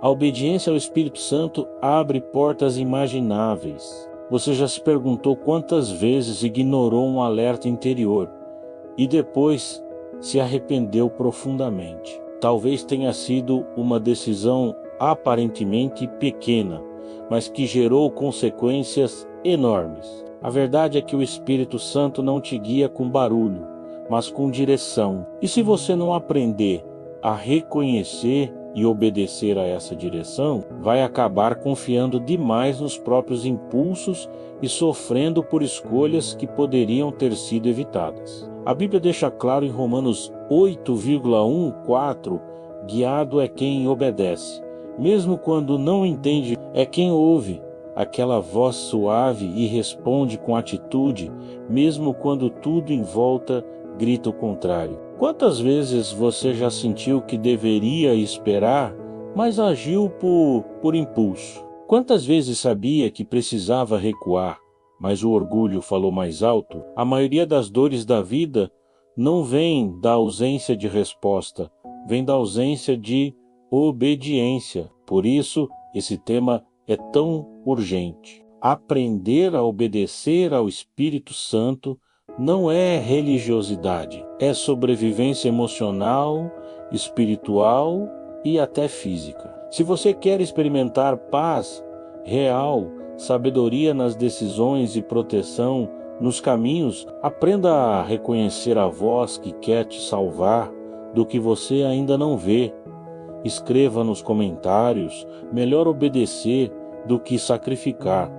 A obediência ao Espírito Santo abre portas imagináveis. Você já se perguntou quantas vezes ignorou um alerta interior e depois se arrependeu profundamente? Talvez tenha sido uma decisão aparentemente pequena, mas que gerou consequências enormes. A verdade é que o Espírito Santo não te guia com barulho, mas com direção. E se você não aprender a reconhecer e obedecer a essa direção, vai acabar confiando demais nos próprios impulsos e sofrendo por escolhas que poderiam ter sido evitadas. A Bíblia deixa claro em Romanos 8,14, guiado é quem obedece. Mesmo quando não entende, é quem ouve aquela voz suave e responde com atitude, mesmo quando tudo em volta grita o contrário. Quantas vezes você já sentiu que deveria esperar, mas agiu por impulso? Quantas vezes sabia que precisava recuar, mas o orgulho falou mais alto? A maioria das dores da vida não vem da ausência de resposta, vem da ausência de obediência. Por isso, esse tema é tão urgente. Aprender a obedecer ao Espírito Santo não é religiosidade, é sobrevivência emocional, espiritual e até física. Se você quer experimentar paz real, sabedoria nas decisões e proteção nos caminhos, aprenda a reconhecer a voz que quer te salvar do que você ainda não vê. Escreva nos comentários: melhor obedecer do que sacrificar,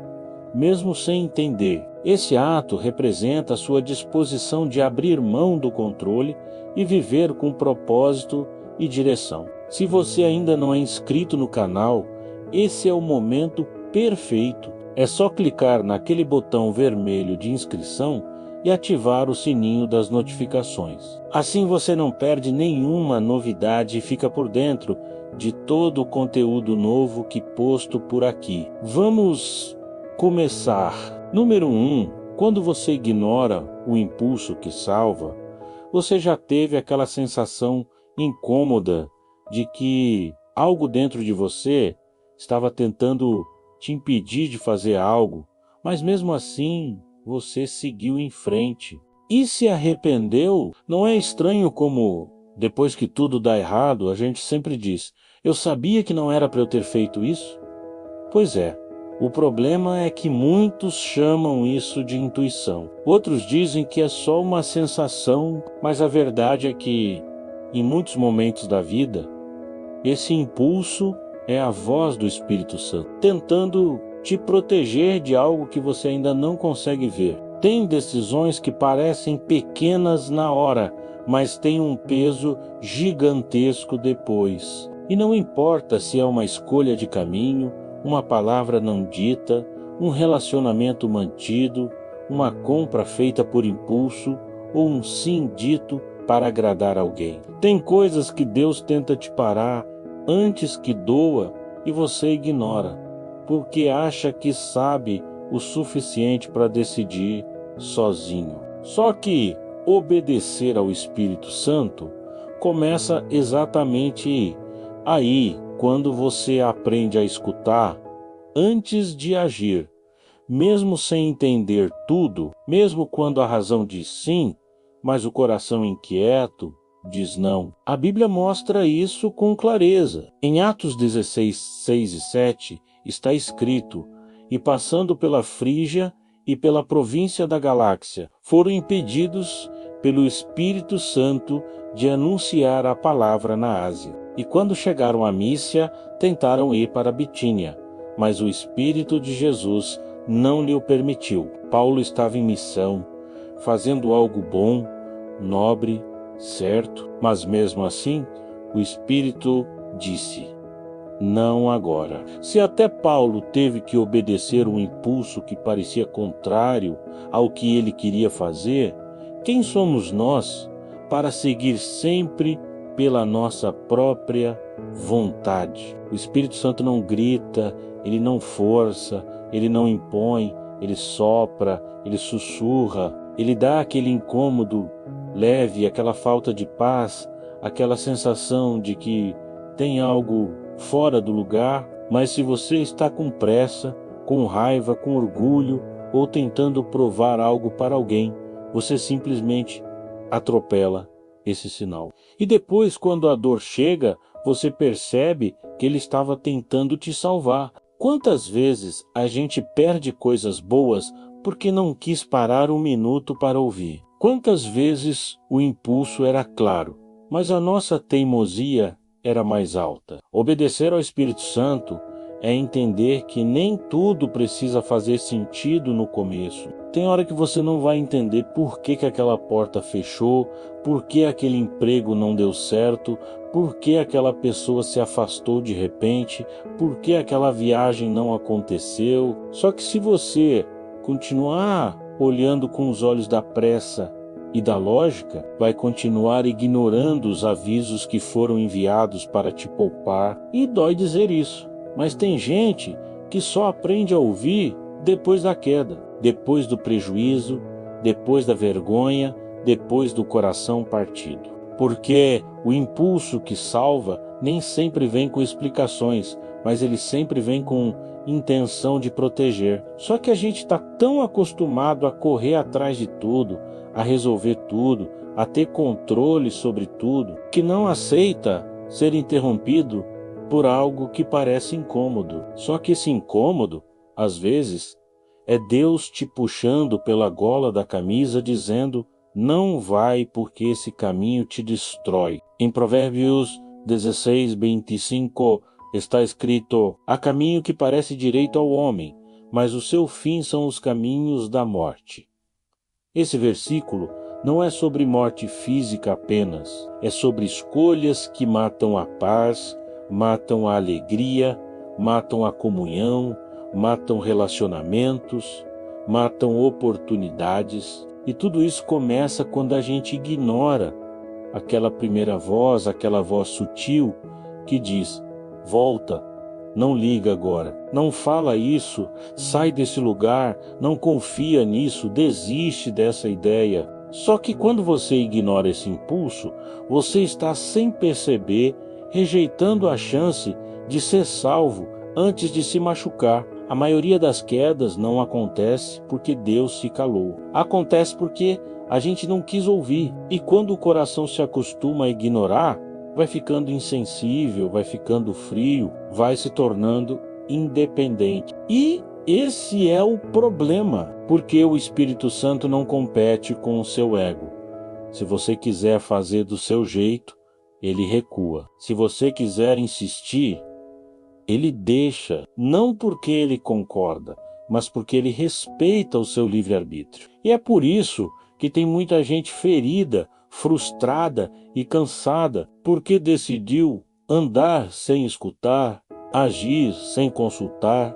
mesmo sem entender. Esse ato representa a sua disposição de abrir mão do controle e viver com propósito e direção. Se você ainda não é inscrito no canal, esse é o momento perfeito. É só clicar naquele botão vermelho de inscrição e ativar o sininho das notificações. Assim você não perde nenhuma novidade e fica por dentro de todo o conteúdo novo que posto por aqui. Vamos começar. Número 1. Quando você ignora o impulso que salva, você já teve aquela sensação incômoda de que algo dentro de você estava tentando te impedir de fazer algo, mas mesmo assim você seguiu em frente e se arrependeu. Não é estranho como, depois que tudo dá errado, a gente sempre diz: eu sabia que não era para eu ter feito isso? Pois é, o problema é que muitos chamam isso de intuição. Outros dizem que é só uma sensação, mas a verdade é que, em muitos momentos da vida, esse impulso é a voz do Espírito Santo, tentando te proteger de algo que você ainda não consegue ver. Tem decisões que parecem pequenas na hora, mas têm um peso gigantesco depois. E não importa se é uma escolha de caminho, uma palavra não dita, um relacionamento mantido, uma compra feita por impulso ou um sim dito para agradar alguém. Tem coisas que Deus tenta te parar antes que doa e você ignora, porque acha que sabe o suficiente para decidir sozinho. Só que obedecer ao Espírito Santo começa exatamente aí, quando você aprende a escutar antes de agir, mesmo sem entender tudo, mesmo quando a razão diz sim, mas o coração inquieto diz não. A Bíblia mostra isso com clareza. Em Atos 16, 6 e 7 está escrito: e passando pela Frígia e pela província da Galáxia, foram impedidos pelo Espírito Santo de anunciar a palavra na Ásia. E quando chegaram a Mísia, tentaram ir para Bitínia, mas o Espírito de Jesus não lhe o permitiu. Paulo estava em missão, fazendo algo bom, nobre, certo, mas mesmo assim, o Espírito disse: não agora. Se até Paulo teve que obedecer um impulso que parecia contrário ao que ele queria fazer, quem somos nós para seguir sempre pela nossa própria vontade? O Espírito Santo não grita, ele não força, ele não impõe, ele sopra, ele sussurra, ele dá aquele incômodo leve, aquela falta de paz, aquela sensação de que tem algo fora do lugar, mas se você está com pressa, com raiva, com orgulho ou tentando provar algo para alguém, você simplesmente atropela esse sinal. E depois, quando a dor chega, você percebe que ele estava tentando te salvar. Quantas vezes a gente perde coisas boas porque não quis parar um minuto para ouvir? Quantas vezes o impulso era claro, mas a nossa teimosia era mais alta? Obedecer ao Espírito Santo é entender que nem tudo precisa fazer sentido no começo. Tem hora que você não vai entender por que aquela porta fechou, por que aquele emprego não deu certo, por que aquela pessoa se afastou de repente, por que aquela viagem não aconteceu. Só que se você continuar olhando com os olhos da pressa e da lógica, vai continuar ignorando os avisos que foram enviados para te poupar. E dói dizer isso, mas tem gente que só aprende a ouvir depois da queda, depois do prejuízo, depois da vergonha, depois do coração partido. Porque o impulso que salva nem sempre vem com explicações, mas ele sempre vem com intenção de proteger. Só que a gente está tão acostumado a correr atrás de tudo, a resolver tudo, a ter controle sobre tudo, que não aceita ser interrompido por algo que parece incômodo. Só que esse incômodo, às vezes, é Deus te puxando pela gola da camisa dizendo: não vai, porque esse caminho te destrói. Em Provérbios 16:25 está escrito: há caminho que parece direito ao homem, mas o seu fim são os caminhos da morte. Esse versículo não é sobre morte física apenas, é sobre escolhas que matam a paz, matam a alegria, matam a comunhão, matam relacionamentos, matam oportunidades. E tudo isso começa quando a gente ignora aquela primeira voz, aquela voz sutil que diz: volta, não liga agora, não fala isso, sai desse lugar, não confia nisso, desiste dessa ideia. Só que quando você ignora esse impulso, você está sem perceber, rejeitando a chance de ser salvo antes de se machucar. A maioria das quedas não acontece porque Deus se calou. Acontece porque a gente não quis ouvir. E quando o coração se acostuma a ignorar, vai ficando insensível, vai ficando frio, vai se tornando independente. E esse é o problema, porque o Espírito Santo não compete com o seu ego. Se você quiser fazer do seu jeito, ele recua. Se você quiser insistir, ele deixa, não porque ele concorda, mas porque ele respeita o seu livre-arbítrio. E é por isso que tem muita gente ferida, frustrada e cansada, porque decidiu andar sem escutar, agir sem consultar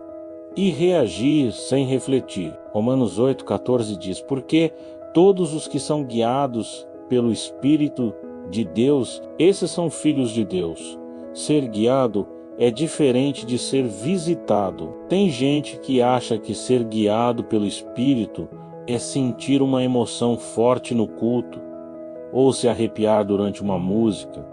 e reagir sem refletir. Romanos 8,14 diz: porque todos os que são guiados pelo Espírito de Deus, esses são filhos de Deus. Ser guiado é diferente de ser visitado. Tem gente que acha que ser guiado pelo Espírito é sentir uma emoção forte no culto, ou se arrepiar durante uma música.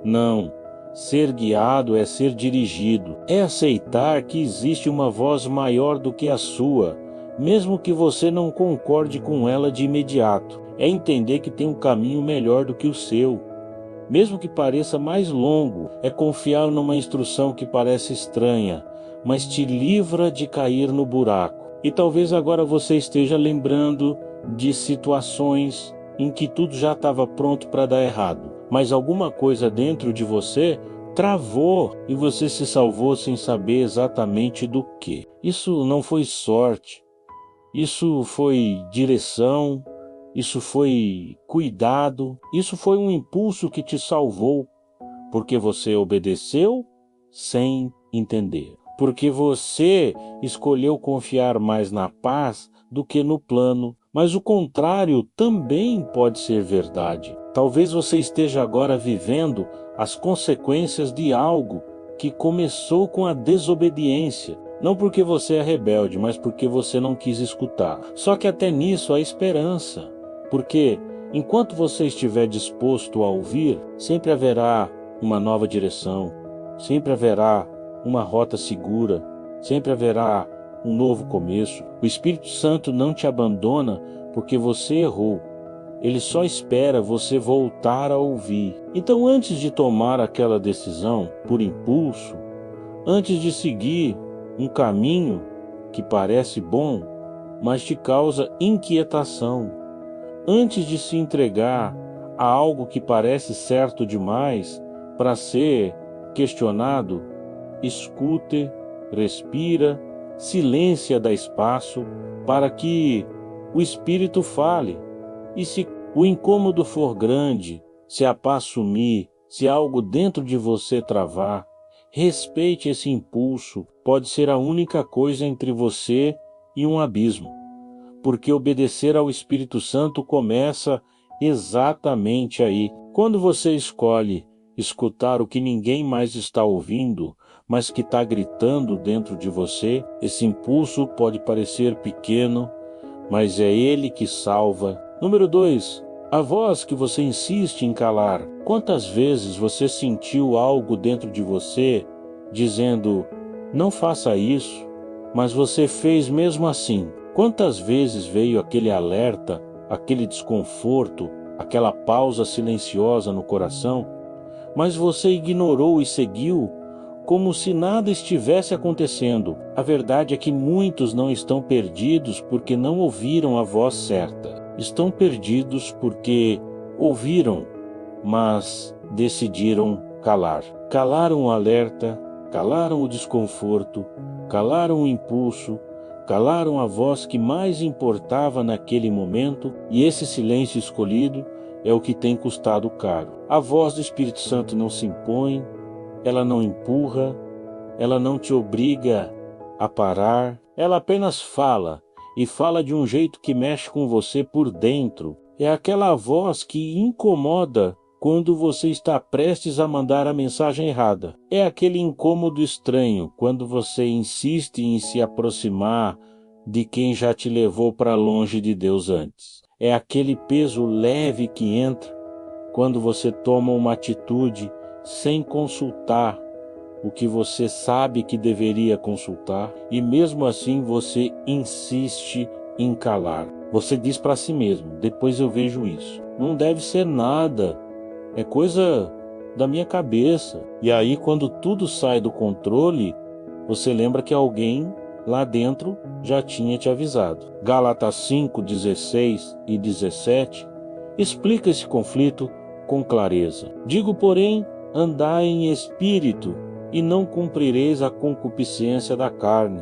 Não, ser guiado é ser dirigido, é aceitar que existe uma voz maior do que a sua, mesmo que você não concorde com ela de imediato. É entender que tem um caminho melhor do que o seu, mesmo que pareça mais longo. É confiar numa instrução que parece estranha, mas te livra de cair no buraco. E talvez agora você esteja lembrando de situações em que tudo já estava pronto para dar errado, mas alguma coisa dentro de você travou e você se salvou sem saber exatamente do que. Isso não foi sorte, isso foi direção, isso foi cuidado, isso foi um impulso que te salvou, porque você obedeceu sem entender. Porque você escolheu confiar mais na paz do que no plano. Mas o contrário também pode ser verdade. Talvez você esteja agora vivendo as consequências de algo que começou com a desobediência. Não porque você é rebelde, mas porque você não quis escutar. Só que até nisso há esperança. Porque enquanto você estiver disposto a ouvir, sempre haverá uma nova direção. sempre haverá uma rota segura, sempre haverá um novo começo. O Espírito Santo não te abandona porque você errou. Ele só espera você voltar a ouvir. Então, antes de tomar aquela decisão por impulso, antes de seguir um caminho que parece bom, mas te causa inquietação, antes de se entregar a algo que parece certo demais para ser questionado, escute, respira, silência dá espaço para que o Espírito fale. E se o incômodo for grande, se a paz sumir, se algo dentro de você travar, respeite esse impulso, pode ser a única coisa entre você e um abismo. Porque obedecer ao Espírito Santo começa exatamente aí. Quando você escolhe escutar o que ninguém mais está ouvindo, mas que está gritando dentro de você, esse impulso pode parecer pequeno, mas é ele que salva. Número 2, a voz que você insiste em calar. Quantas vezes você sentiu algo dentro de você dizendo, não faça isso, mas você fez mesmo assim? Quantas vezes veio aquele alerta, aquele desconforto, aquela pausa silenciosa no coração, mas você ignorou e seguiu como se nada estivesse acontecendo? A verdade é que muitos não estão perdidos porque não ouviram a voz certa. Estão perdidos porque ouviram, mas decidiram calar. Calaram o alerta, calaram o desconforto, calaram o impulso, calaram a voz que mais importava naquele momento, e esse silêncio escolhido é o que tem custado caro. A voz do Espírito Santo não se impõe, ela não empurra, ela não te obriga a parar, ela apenas fala, e fala de um jeito que mexe com você por dentro. É aquela voz que incomoda quando você está prestes a mandar a mensagem errada. É aquele incômodo estranho quando você insiste em se aproximar de quem já te levou para longe de Deus antes. É aquele peso leve que entra quando você toma uma atitude sem consultar o que você sabe que deveria consultar, e mesmo assim você insiste em calar. Você diz para si mesmo, depois eu vejo isso. Não deve ser nada, é coisa da minha cabeça. E aí, quando tudo sai do controle, você lembra que alguém lá dentro já tinha te avisado. Gálatas 5, 16 e 17 explica esse conflito com clareza. Digo, porém, andai em espírito, e não cumprireis a concupiscência da carne,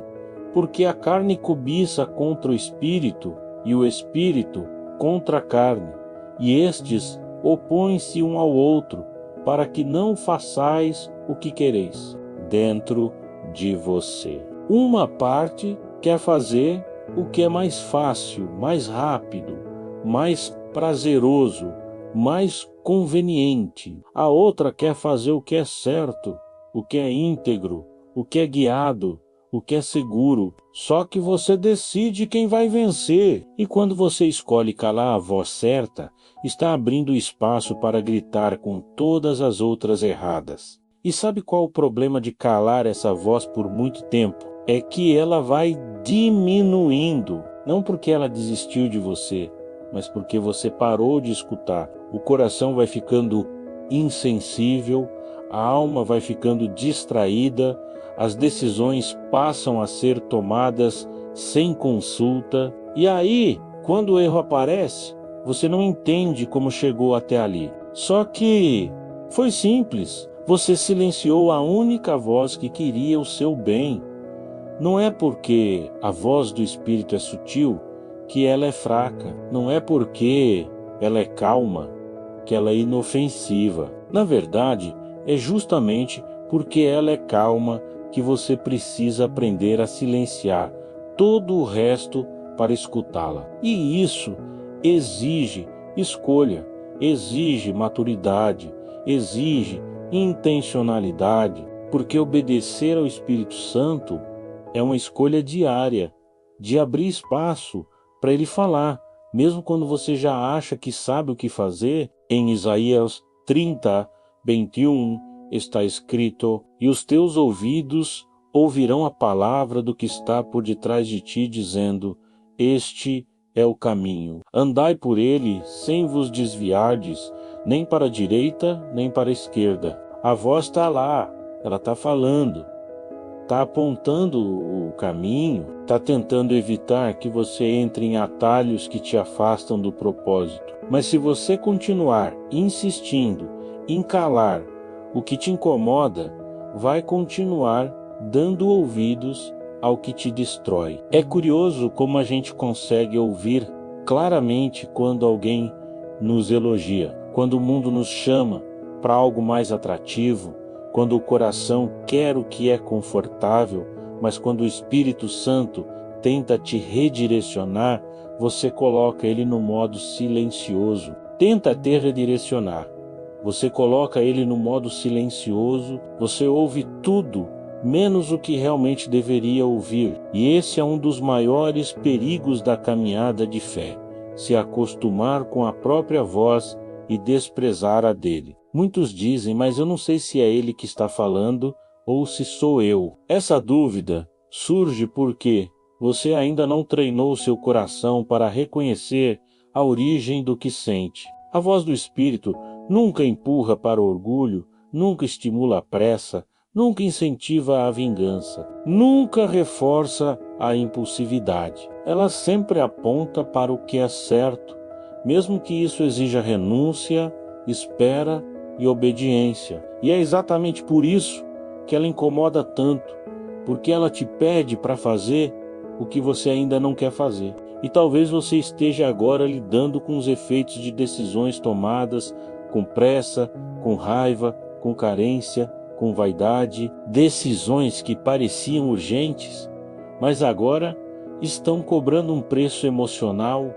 porque a carne cobiça contra o espírito, e o espírito contra a carne, e estes opõem-se um ao outro, para que não façais o que quereis dentro de você. Uma parte quer fazer o que é mais fácil, mais rápido, mais prazeroso, mais conveniente. A outra quer fazer o que é certo, o que é íntegro, o que é guiado, o que é seguro. Só que você decide quem vai vencer. E quando você escolhe calar a voz certa, está abrindo espaço para gritar com todas as outras erradas. E sabe qual o problema de calar essa voz por muito tempo? É que ela vai diminuindo. Não porque ela desistiu de você, mas porque você parou de escutar. O coração vai ficando insensível, a alma vai ficando distraída, as decisões passam a ser tomadas sem consulta. E aí, quando o erro aparece, você não entende como chegou até ali. Só que foi simples. Você silenciou a única voz que queria o seu bem. Não é porque a voz do Espírito é sutil que ela é fraca. Não é porque ela é calma que ela é inofensiva. Na verdade, é justamente porque ela é calma que você precisa aprender a silenciar todo o resto para escutá-la. E isso exige escolha, exige maturidade, exige intencionalidade, porque obedecer ao Espírito Santo é uma escolha diária, de abrir espaço para ele falar, mesmo quando você já acha que sabe o que fazer. Em Isaías 30, 21 está escrito: e os teus ouvidos ouvirão a palavra do que está por detrás de ti, dizendo: este é o caminho. Andai por ele, sem vos desviardes, nem para a direita, nem para a esquerda. A voz está lá, ela está falando, está apontando o caminho, está tentando evitar que você entre em atalhos que te afastam do propósito. Mas se você continuar insistindo em calar o que te incomoda, vai continuar dando ouvidos ao que te destrói. É curioso como a gente consegue ouvir claramente quando alguém nos elogia, quando o mundo nos chama para algo mais atrativo, quando o coração quer o que é confortável, mas quando o Espírito Santo tenta te redirecionar, você coloca ele no modo silencioso. Tenta te redirecionar. Você coloca ele no modo silencioso, você ouve tudo, menos o que realmente deveria ouvir. E esse é um dos maiores perigos da caminhada de fé, se acostumar com a própria voz e desprezar a dele. Muitos dizem, mas eu não sei se é ele que está falando ou se sou eu. Essa dúvida surge porque você ainda não treinou seu coração para reconhecer a origem do que sente. A voz do Espírito nunca empurra para o orgulho, nunca estimula a pressa, nunca incentiva a vingança, nunca reforça a impulsividade. Ela sempre aponta para o que é certo, mesmo que isso exija renúncia, espera e obediência. E é exatamente por isso que ela incomoda tanto, porque ela te pede para fazer o que você ainda não quer fazer. E talvez você esteja agora lidando com os efeitos de decisões tomadas com pressa, com raiva, com carência, com vaidade, decisões que pareciam urgentes, mas agora estão cobrando um preço emocional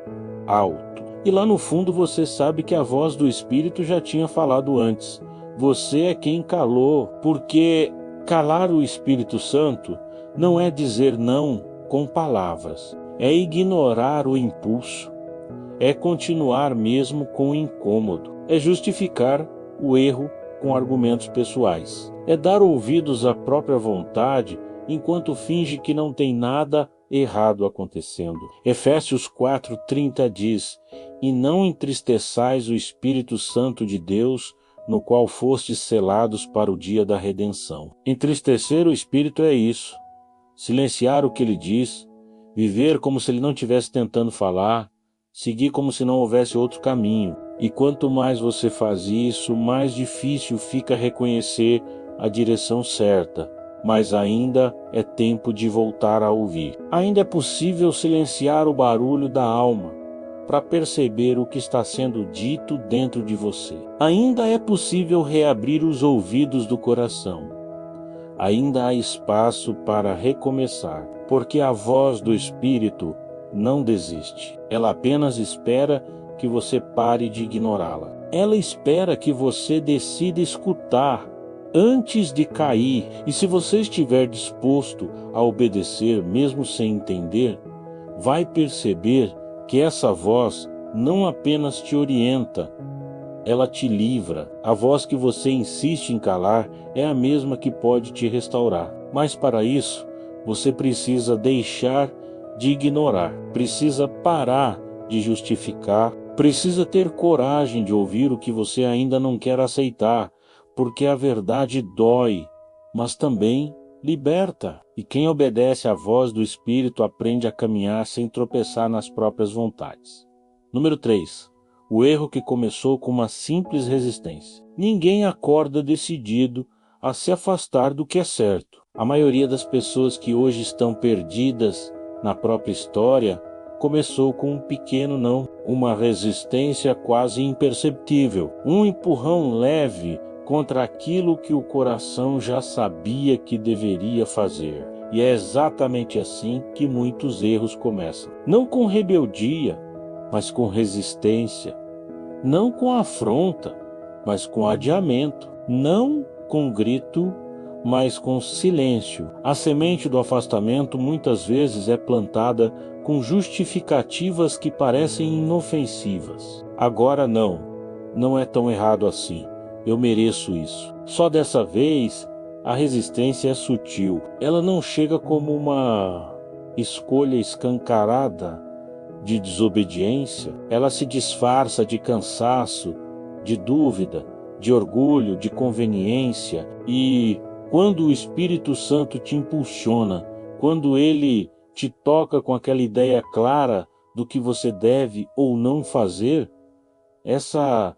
alto. E lá no fundo você sabe que a voz do Espírito já tinha falado antes. Você é quem calou, porque calar o Espírito Santo não é dizer não com palavras, é ignorar o impulso, é continuar mesmo com o incômodo, é justificar o erro com argumentos pessoais, é dar ouvidos à própria vontade enquanto finge que não tem nada errado acontecendo. Efésios 4:30 diz: e não entristeçais o Espírito Santo de Deus, no qual fostes selados para o dia da redenção. Entristecer o Espírito é isso, silenciar o que ele diz, viver como se ele não estivesse tentando falar, seguir como se não houvesse outro caminho. E quanto mais você faz isso, mais difícil fica reconhecer a direção certa. Mas ainda é tempo de voltar a ouvir. Ainda é possível silenciar o barulho da alma para perceber o que está sendo dito dentro de você. Ainda é possível reabrir os ouvidos do coração. Ainda há espaço para recomeçar, porque a voz do Espírito não desiste. Ela apenas espera que você pare de ignorá-la. Ela espera que você decida escutar antes de cair, e se você estiver disposto a obedecer, mesmo sem entender, vai perceber que essa voz não apenas te orienta, ela te livra. A voz que você insiste em calar é a mesma que pode te restaurar. Mas para isso, você precisa deixar de ignorar, precisa parar de justificar, precisa ter coragem de ouvir o que você ainda não quer aceitar, porque a verdade dói, mas também liberta. E quem obedece à voz do Espírito aprende a caminhar sem tropeçar nas próprias vontades. Número 3. O erro que começou com uma simples resistência. Ninguém acorda decidido a se afastar do que é certo. A maioria das pessoas que hoje estão perdidas na própria história começou com um pequeno não, uma resistência quase imperceptível, um empurrão leve contra aquilo que o coração já sabia que deveria fazer. E é exatamente assim que muitos erros começam. Não com rebeldia, mas com resistência. Não com afronta, mas com adiamento. Não com grito, mas com silêncio. A semente do afastamento muitas vezes é plantada com justificativas que parecem inofensivas. Agora não é tão errado assim. Eu mereço isso. Só dessa vez A resistência é sutil. Ela não chega como uma escolha escancarada de desobediência. Ela se disfarça de cansaço, de dúvida, de orgulho, de conveniência. E quando o Espírito Santo te impulsiona, quando ele te toca com aquela ideia clara do que você deve ou não fazer, essa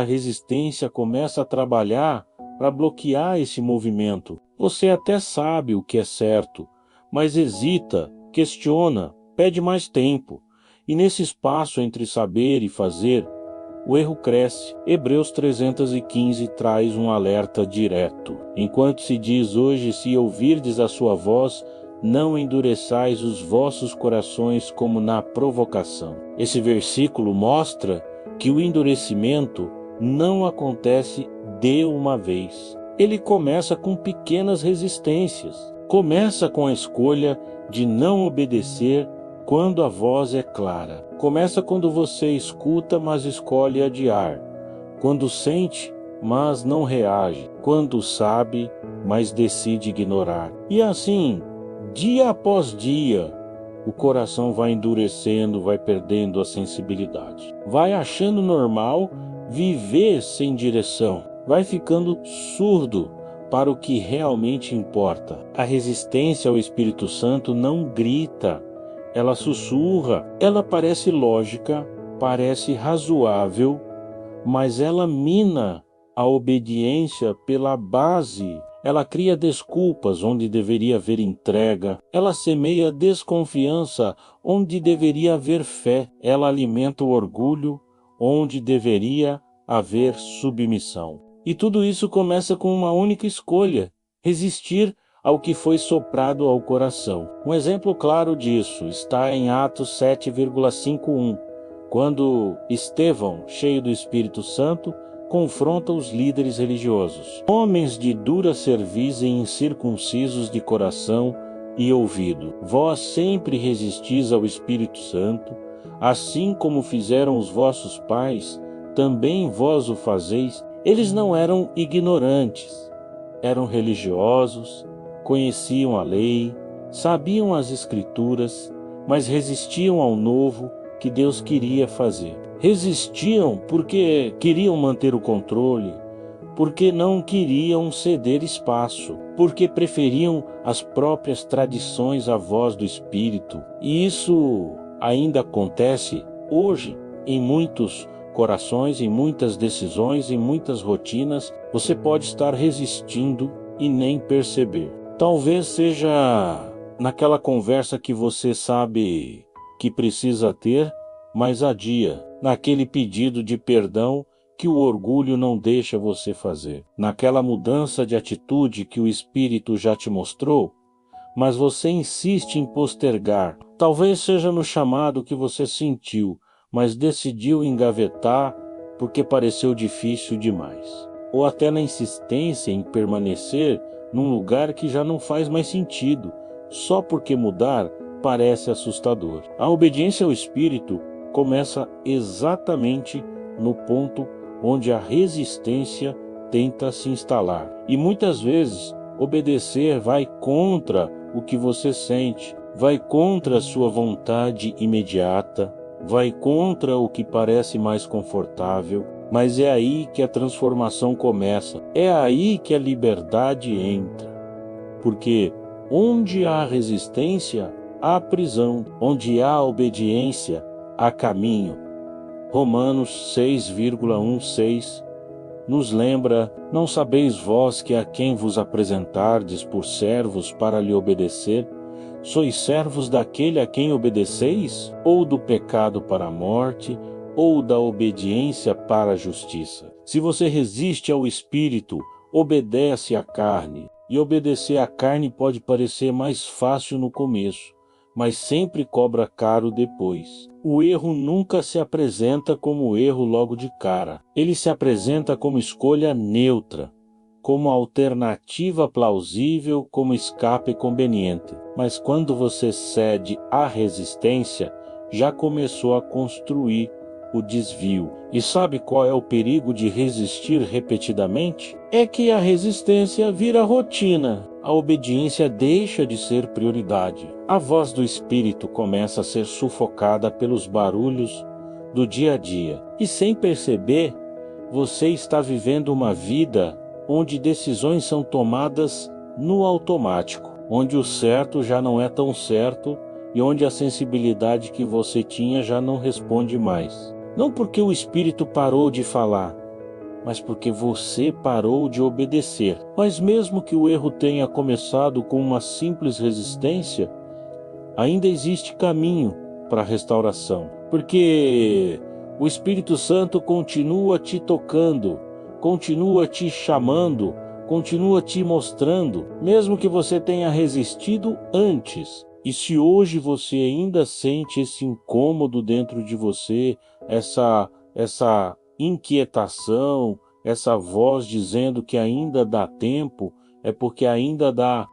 resistência começa a trabalhar para bloquear esse movimento. Você até sabe o que é certo, mas hesita, questiona, pede mais tempo. E nesse espaço entre saber e fazer, o erro cresce. Hebreus 315 traz um alerta direto. Enquanto se diz hoje, se ouvirdes a sua voz, não endureçais os vossos corações como na provocação. Esse versículo mostra que o endurecimento não acontece de uma vez. Ele começa com pequenas resistências. Começa com a escolha de não obedecer quando a voz é clara. Começa quando você escuta, mas escolhe adiar. Quando sente, mas não reage. Quando sabe, mas decide ignorar. E assim, dia após dia, o coração vai endurecendo, vai perdendo a sensibilidade. Vai achando normal viver sem direção. Vai ficando surdo para o que realmente importa. A resistência ao Espírito Santo não grita, ela sussurra. Ela parece lógica, parece razoável, mas ela mina a obediência pela base. Ela cria desculpas onde deveria haver entrega. Ela semeia desconfiança onde deveria haver fé. Ela alimenta o orgulho onde deveria haver submissão. E tudo isso começa com uma única escolha: resistir ao que foi soprado ao coração. Um exemplo claro disso está em Atos 7,51, quando Estevão, cheio do Espírito Santo, confronta os líderes religiosos. Homens de dura cerviz e incircuncisos de coração e ouvido, vós sempre resistis ao Espírito Santo, assim como fizeram os vossos pais, também vós o fazeis. Eles não eram ignorantes, eram religiosos, conheciam a lei, sabiam as Escrituras, mas resistiam ao novo que Deus queria fazer. Resistiam porque queriam manter o controle, porque não queriam ceder espaço, porque preferiam as próprias tradições à voz do Espírito. E isso ainda acontece hoje em muitos corações, em muitas decisões, em muitas rotinas. Você pode estar resistindo e nem perceber. Talvez seja naquela conversa que você sabe que precisa ter, mas adia, naquele pedido de perdão que o orgulho não deixa você fazer, naquela mudança de atitude que o Espírito já te mostrou, mas você insiste em postergar. Talvez seja no chamado que você sentiu, mas decidiu engavetar porque pareceu difícil demais. Ou até na insistência em permanecer num lugar que já não faz mais sentido, só porque mudar parece assustador. A obediência ao Espírito começa exatamente no ponto onde a resistência tenta se instalar. E muitas vezes obedecer vai contra o que você sente, vai contra a sua vontade imediata, vai contra o que parece mais confortável, mas é aí que a transformação começa, é aí que a liberdade entra. Porque onde há resistência, há prisão, onde há obediência, há caminho. Romanos 6,16 nos lembra: não sabeis vós que a quem vos apresentardes por servos para lhe obedecer, sois servos daquele a quem obedeceis? Ou do pecado para a morte, ou da obediência para a justiça? Se você resiste ao Espírito, obedece à carne. E obedecer à carne pode parecer mais fácil no começo, mas sempre cobra caro depois. O erro nunca se apresenta como erro logo de cara. Ele se apresenta como escolha neutra, como alternativa plausível, como escape conveniente. Mas quando você cede à resistência, já começou a construir o desvio. E sabe qual é o perigo de resistir repetidamente? É que a resistência vira rotina. A obediência deixa de ser prioridade. A voz do Espírito começa a ser sufocada pelos barulhos do dia a dia. E sem perceber, você está vivendo uma vida onde decisões são tomadas no automático, onde o certo já não é tão certo e onde a sensibilidade que você tinha já não responde mais. Não porque o Espírito parou de falar, mas porque você parou de obedecer. Mas mesmo que o erro tenha começado com uma simples resistência, ainda existe caminho para a restauração, porque o Espírito Santo continua te tocando, continua te chamando, continua te mostrando, mesmo que você tenha resistido antes. E se hoje você ainda sente esse incômodo dentro de você, essa inquietação, essa voz dizendo que ainda dá tempo, é porque ainda dá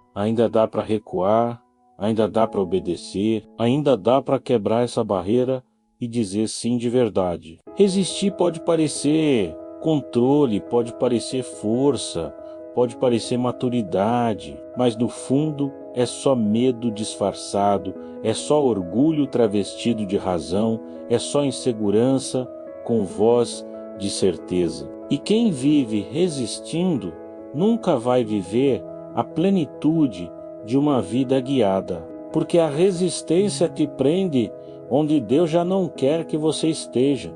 para recuar, ainda dá para obedecer, ainda dá para quebrar essa barreira e dizer sim de verdade. Resistir pode parecer controle, pode parecer força, pode parecer maturidade, mas no fundo é só medo disfarçado, é só orgulho travestido de razão, é só insegurança com voz de certeza. E quem vive resistindo nunca vai viver a plenitude de uma vida guiada, porque a resistência te prende onde Deus já não quer que você esteja,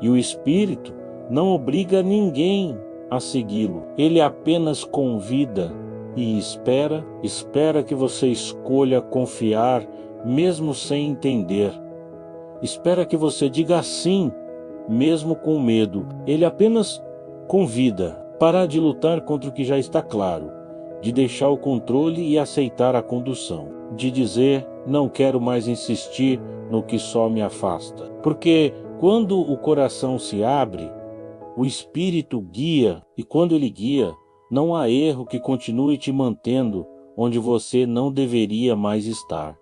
e o Espírito não obriga ninguém a segui-lo, ele apenas convida e espera que você escolha confiar mesmo sem entender, espera que você diga sim mesmo com medo. Ele apenas convida, parar de lutar contra o que já está claro, de deixar o controle e aceitar a condução, de dizer não quero mais insistir no que só me afasta, porque quando o coração se abre, o Espírito guia, e quando ele guia, não há erro que continue te mantendo onde você não deveria mais estar.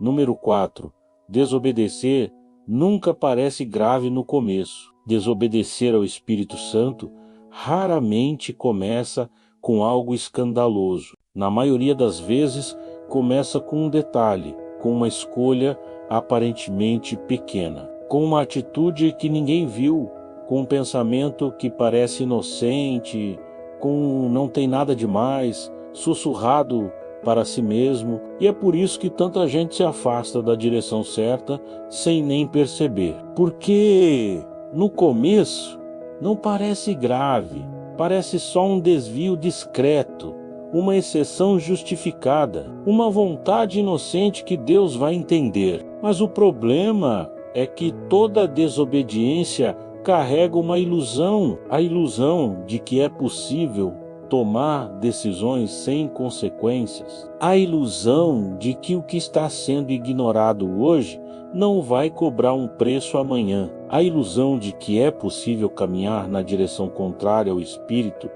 Número 4. Desobedecer nunca parece grave no começo. Desobedecer ao Espírito Santo raramente começa com algo escandaloso. Na maioria das vezes, começa com um detalhe, com uma escolha aparentemente pequena, com uma atitude que ninguém viu, com um pensamento que parece inocente, com não tem nada demais, sussurrado para si mesmo, e é por isso que tanta gente se afasta da direção certa sem nem perceber. Porque no começo não parece grave, parece só um desvio discreto, uma exceção justificada, uma vontade inocente que Deus vai entender. Mas o problema é que toda desobediência carrega uma ilusão, a ilusão de que é possível tomar decisões sem consequências, a ilusão de que o que está sendo ignorado hoje não vai cobrar um preço amanhã, a ilusão de que é possível caminhar na direção contrária ao Espírito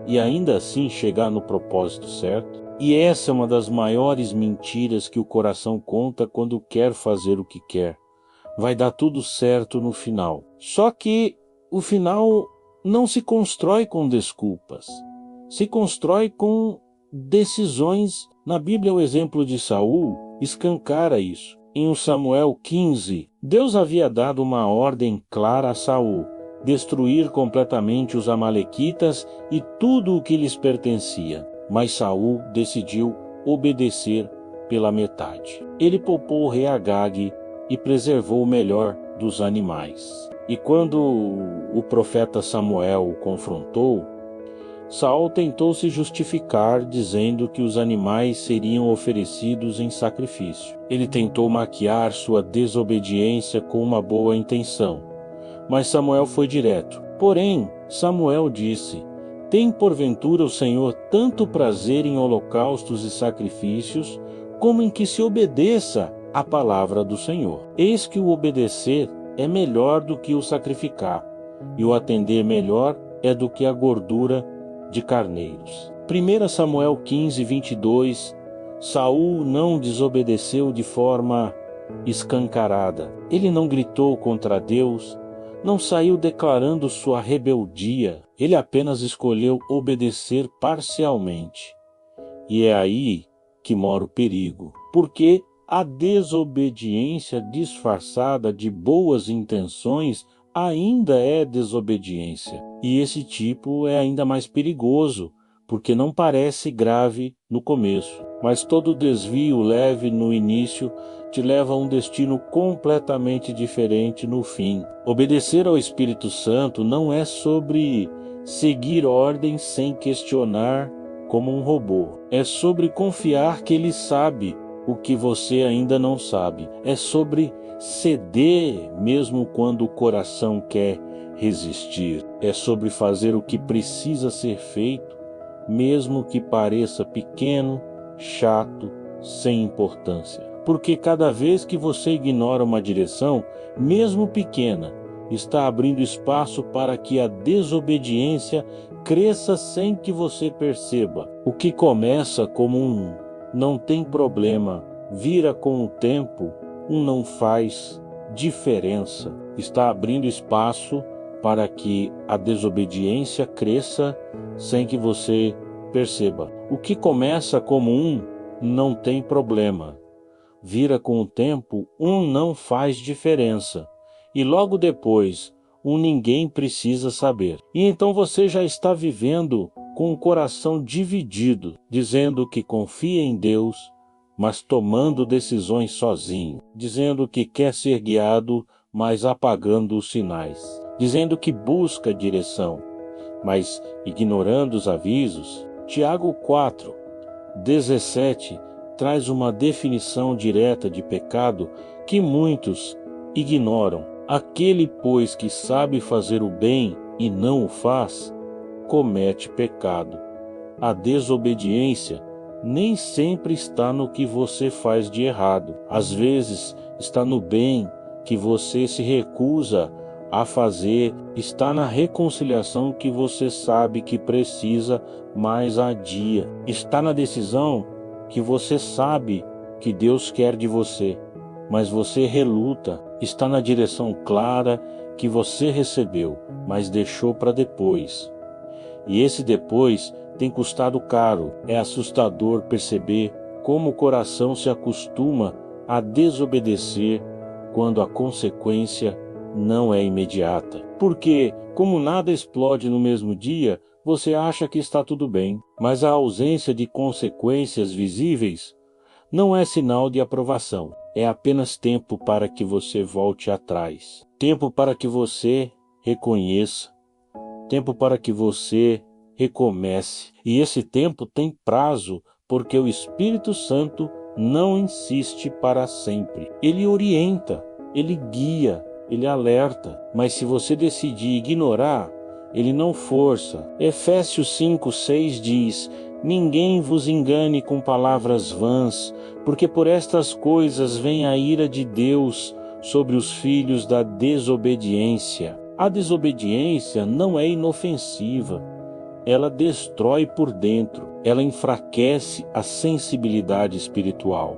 e ainda assim chegar no propósito certo. E essa é uma das maiores mentiras que o coração conta quando quer fazer o que quer. Vai dar tudo certo no final. Só que o final não se constrói com desculpas, se constrói com decisões. Na Bíblia, o exemplo de Saul escancara isso. Em Samuel 15, Deus havia dado uma ordem clara a Saul: destruir completamente os amalequitas e tudo o que lhes pertencia. Mas Saul decidiu obedecer pela metade. Ele poupou o rei Agag e preservou o melhor dos animais. E quando o profeta Samuel o confrontou, Saul tentou se justificar dizendo que os animais seriam oferecidos em sacrifício. Ele tentou maquiar sua desobediência com uma boa intenção, mas Samuel foi direto. Porém, Samuel disse: tem porventura o Senhor tanto prazer em holocaustos e sacrifícios, como em que se obedeça à palavra do Senhor. Eis que o obedecer é melhor do que o sacrificar, e o atender melhor é do que a gordura de carneiros. 1 Samuel 15, 22, Saul não desobedeceu de forma escancarada. Ele não gritou contra Deus, não saiu declarando sua rebeldia. Ele apenas escolheu obedecer parcialmente. E é aí que mora o perigo, porque a desobediência disfarçada de boas intenções ainda é desobediência. E esse tipo é ainda mais perigoso, porque não parece grave no começo, mas todo desvio leve no início te leva a um destino completamente diferente no fim. Obedecer ao Espírito Santo não é sobre seguir ordens sem questionar como um robô. É sobre confiar que ele sabe o que você ainda não sabe. É sobre ceder mesmo quando o coração quer resistir. É sobre fazer o que precisa ser feito, mesmo que pareça pequeno, chato, sem importância. Porque cada vez que você ignora uma direção, mesmo pequena, está abrindo espaço para que a desobediência cresça sem que você perceba. O que começa como um não tem problema, vira com o tempo um não faz diferença. Está abrindo espaço para que a desobediência cresça sem que você perceba. O que começa como um não tem problema, vira com o tempo um não faz diferença. E logo depois, um ninguém precisa saber. E então você já está vivendo com o coração dividido, dizendo que confia em Deus, mas tomando decisões sozinho, dizendo que quer ser guiado, mas apagando os sinais, dizendo que busca direção, mas ignorando os avisos. Tiago 4:17 traz uma definição direta de pecado que muitos ignoram. Aquele, pois, que sabe fazer o bem e não o faz, comete pecado. A desobediência nem sempre está no que você faz de errado. Às vezes está no bem que você se recusa a fazer, está na reconciliação que você sabe que precisa, mas adia. Está na decisão que você sabe que Deus quer de você, mas você reluta. Está na direção clara que você recebeu, mas deixou para depois. E esse depois tem custado caro. É assustador perceber como o coração se acostuma a desobedecer quando a consequência não é imediata. Porque, como nada explode no mesmo dia, você acha que está tudo bem, mas a ausência de consequências visíveis não é sinal de aprovação. É apenas tempo para que você volte atrás. Tempo para que você reconheça. Tempo para que você recomece. E esse tempo tem prazo, porque o Espírito Santo não insiste para sempre. Ele orienta, ele guia, ele alerta. Mas se você decidir ignorar, ele não força. Efésios 5:6 diz: ninguém vos engane com palavras vãs, porque por estas coisas vem a ira de Deus sobre os filhos da desobediência. A desobediência não é inofensiva. Ela destrói por dentro. Ela enfraquece a sensibilidade espiritual.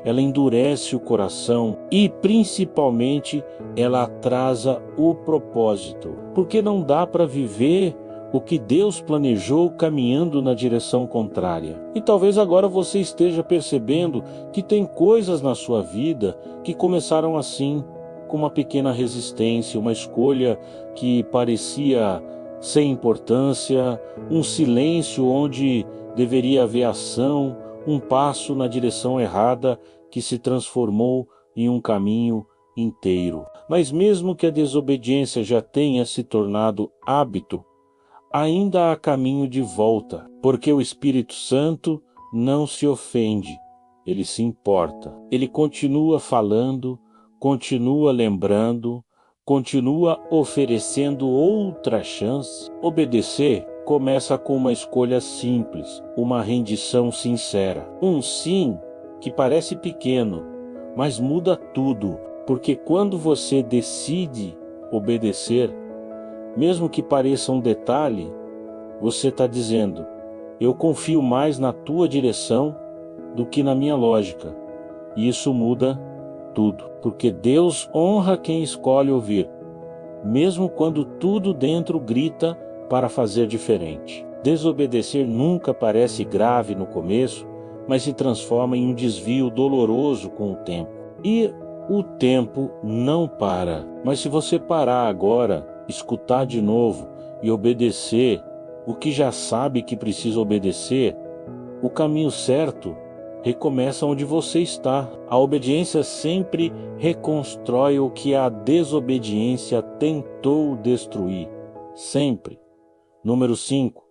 Ela endurece o coração e, principalmente, ela atrasa o propósito. Porque não dá para viver o que Deus planejou caminhando na direção contrária. E talvez agora você esteja percebendo que tem coisas na sua vida que começaram assim, com uma pequena resistência, uma escolha que parecia sem importância, um silêncio onde deveria haver ação, um passo na direção errada que se transformou em um caminho inteiro. Mas mesmo que a desobediência já tenha se tornado hábito, ainda há caminho de volta, porque o Espírito Santo não se ofende, ele se importa. Ele continua falando, continua lembrando, continua oferecendo outra chance. Obedecer começa com uma escolha simples, uma rendição sincera. Um sim que parece pequeno, mas muda tudo, porque quando você decide obedecer, mesmo que pareça um detalhe, você está dizendo: eu confio mais na tua direção do que na minha lógica. E isso muda tudo, porque Deus honra quem escolhe ouvir, mesmo quando tudo dentro grita para fazer diferente. Desobedecer nunca parece grave no começo, mas se transforma em um desvio doloroso com o tempo. E o tempo não para. Mas se você parar agora, escutar de novo e obedecer o que já sabe que precisa obedecer, o caminho certo recomeça onde você está. A obediência sempre reconstrói o que a desobediência tentou destruir. Sempre. Número 5.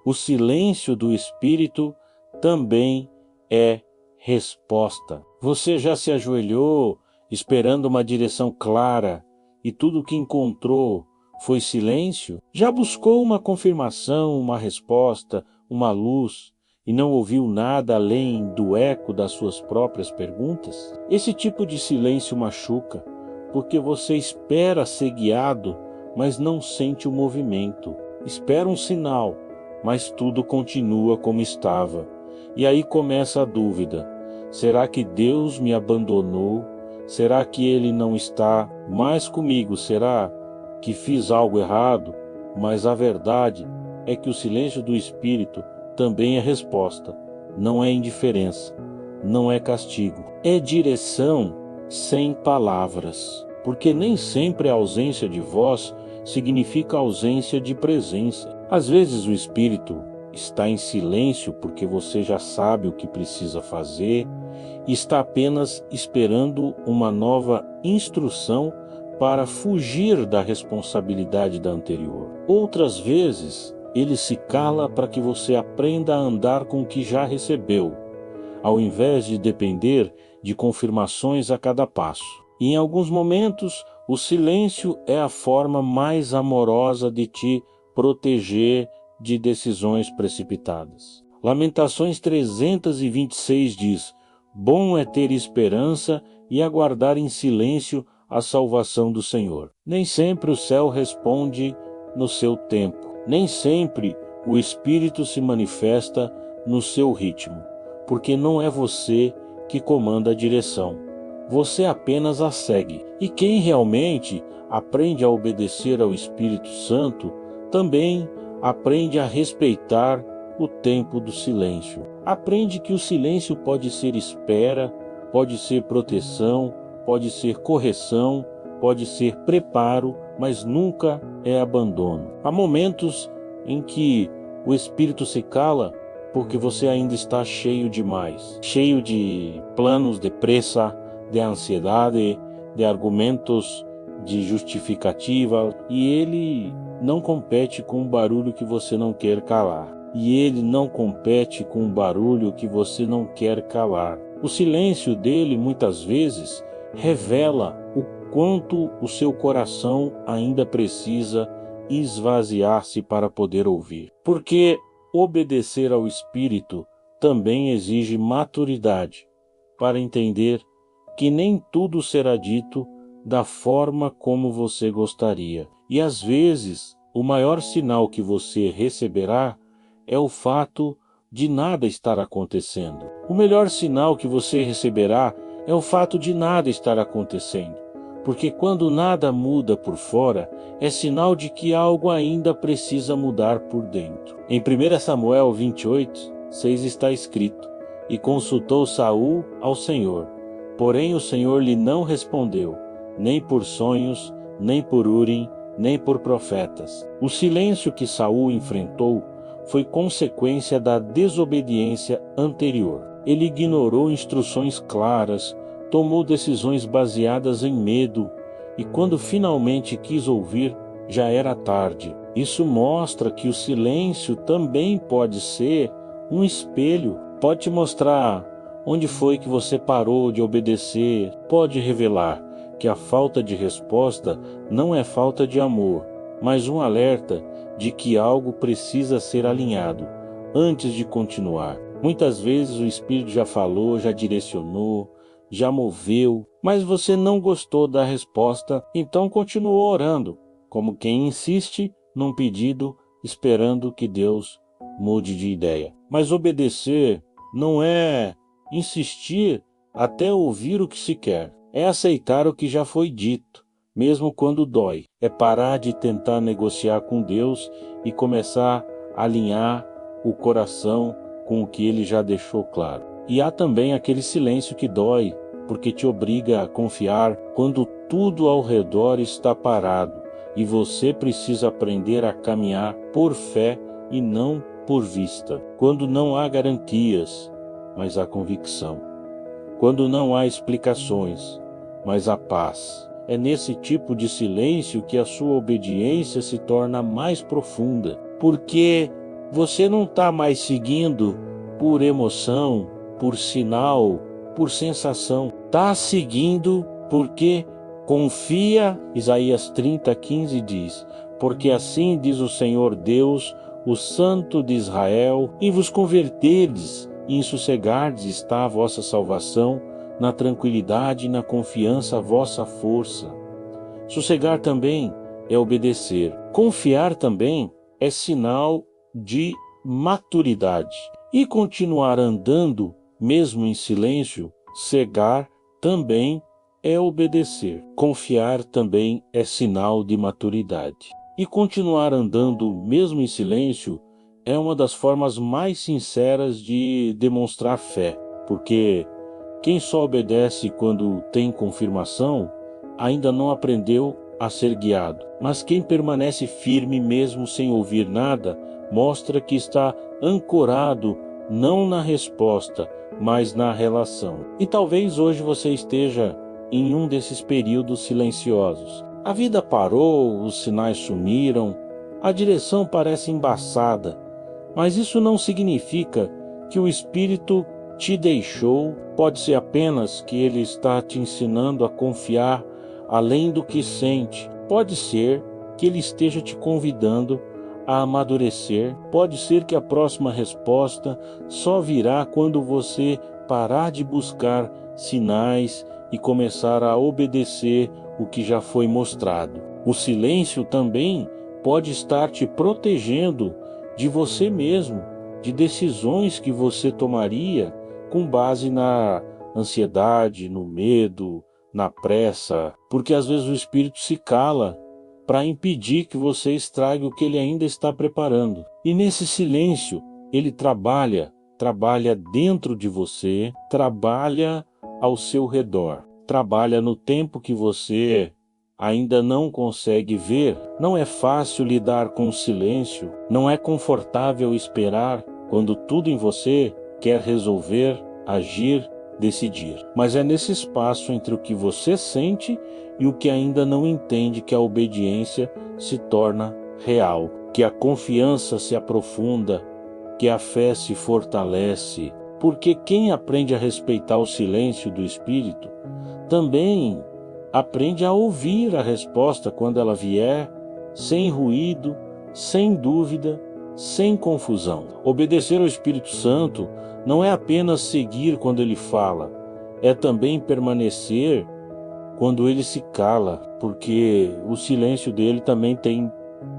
O silêncio do Espírito também é resposta. Você já se ajoelhou esperando uma direção clara e tudo o que encontrou foi silêncio? Já buscou uma confirmação, uma resposta, uma luz e não ouviu nada além do eco das suas próprias perguntas? Esse tipo de silêncio machuca, porque você espera ser guiado, mas não sente o movimento. Espera um sinal, mas tudo continua como estava. E aí começa a dúvida: será que Deus me abandonou? Será que Ele não está mais comigo? Será que fiz algo errado? Mas a verdade é que o silêncio do Espírito também é resposta, não é indiferença, não é castigo, é direção sem palavras, porque nem sempre a ausência de voz significa ausência de presença. Às vezes o Espírito está em silêncio porque você já sabe o que precisa fazer e está apenas esperando uma nova instrução para fugir da responsabilidade da anterior. Outras vezes, ele se cala para que você aprenda a andar com o que já recebeu, ao invés de depender de confirmações a cada passo. E em alguns momentos, o silêncio é a forma mais amorosa de te proteger de decisões precipitadas. Lamentações 326 diz: bom é ter esperança e aguardar em silêncio a salvação do Senhor. Nem sempre o céu responde no seu tempo. Nem sempre o Espírito se manifesta no seu ritmo, porque não é você que comanda a direção. Você apenas a segue. E quem realmente aprende a obedecer ao Espírito Santo também aprende a respeitar o tempo do silêncio. Aprende que o silêncio pode ser espera, pode ser proteção, pode ser correção, pode ser preparo, mas nunca é abandono. Há momentos em que o Espírito se cala porque você ainda está cheio demais, cheio de planos de pressa, de ansiedade, de argumentos de justificativa, e ele não compete com o barulho que você não quer calar. E ele não compete com o barulho que você não quer calar. O silêncio dele, muitas vezes, revela o quanto o seu coração ainda precisa esvaziar-se para poder ouvir. Porque obedecer ao Espírito também exige maturidade para entender que nem tudo será dito da forma como você gostaria. E às vezes, o maior sinal que você receberá é o fato de nada estar acontecendo. O melhor sinal que você receberá é o fato de nada estar acontecendo. Porque quando nada muda por fora, é sinal de que algo ainda precisa mudar por dentro. Em 1 Samuel 28, 6 está escrito: e consultou Saul ao Senhor. Porém o Senhor lhe não respondeu, nem por sonhos, nem por Urim, nem por profetas. O silêncio que Saul enfrentou foi consequência da desobediência anterior. Ele ignorou instruções claras, tomou decisões baseadas em medo, e quando finalmente quis ouvir, já era tarde. Isso mostra que o silêncio também pode ser um espelho, pode te mostrar onde foi que você parou de obedecer, pode revelar que a falta de resposta não é falta de amor, mas um alerta de que algo precisa ser alinhado antes de continuar. Muitas vezes o Espírito já falou, já direcionou, já moveu, mas você não gostou da resposta, então continuou orando, como quem insiste num pedido esperando que Deus mude de ideia. Mas obedecer não é insistir até ouvir o que se quer. É aceitar o que já foi dito, mesmo quando dói. É parar de tentar negociar com Deus e começar a alinhar o coração com o que Ele já deixou claro. E há também aquele silêncio que dói, porque te obriga a confiar quando tudo ao redor está parado e você precisa aprender a caminhar por fé e não por vista. Quando não há garantias, mas há convicção. Quando não há explicações, mas há paz. É nesse tipo de silêncio que a sua obediência se torna mais profunda, porque você não está mais seguindo por emoção, por sinal, por sensação. Está seguindo porque confia. Isaías 30:15 diz: porque assim diz o Senhor Deus, o Santo de Israel, e vos converterdes, e em sossegardes está a vossa salvação, na tranquilidade e na confiança a vossa força. Sossegar também é obedecer. Confiar também é sinal de maturidade. E continuar andando, mesmo em silêncio, cegar também é obedecer. Confiar também é sinal de maturidade. E continuar andando, mesmo em silêncio, é uma das formas mais sinceras de demonstrar fé, porque quem só obedece quando tem confirmação, ainda não aprendeu a ser guiado. Mas quem permanece firme mesmo sem ouvir nada, mostra que está ancorado não na resposta, mas na relação. E talvez hoje você esteja em um desses períodos silenciosos. A vida parou, os sinais sumiram, a direção parece embaçada, mas isso não significa que o Espírito te deixou. Pode ser apenas que ele está te ensinando a confiar além do que sente. Pode ser que ele esteja te convidando a amadurecer. Pode ser que a próxima resposta só virá quando você parar de buscar sinais e começar a obedecer o que já foi mostrado. O silêncio também pode estar te protegendo de você mesmo, de decisões que você tomaria com base na ansiedade, no medo, na pressa, porque às vezes o Espírito se cala para impedir que você estrague o que ele ainda está preparando. E nesse silêncio, ele trabalha dentro de você, trabalha ao seu redor, trabalha no tempo que você ainda não consegue ver. Não é fácil lidar com o silêncio, não é confortável esperar quando tudo em você quer resolver, agir, decidir. Mas é nesse espaço entre o que você sente e o que ainda não entende que a obediência se torna real, que a confiança se aprofunda, que a fé se fortalece. Porque quem aprende a respeitar o silêncio do Espírito também aprende a ouvir a resposta quando ela vier, sem ruído, sem dúvida, sem confusão. Obedecer ao Espírito Santo não é apenas seguir quando ele fala, é também permanecer quando ele se cala, porque o silêncio dele também tem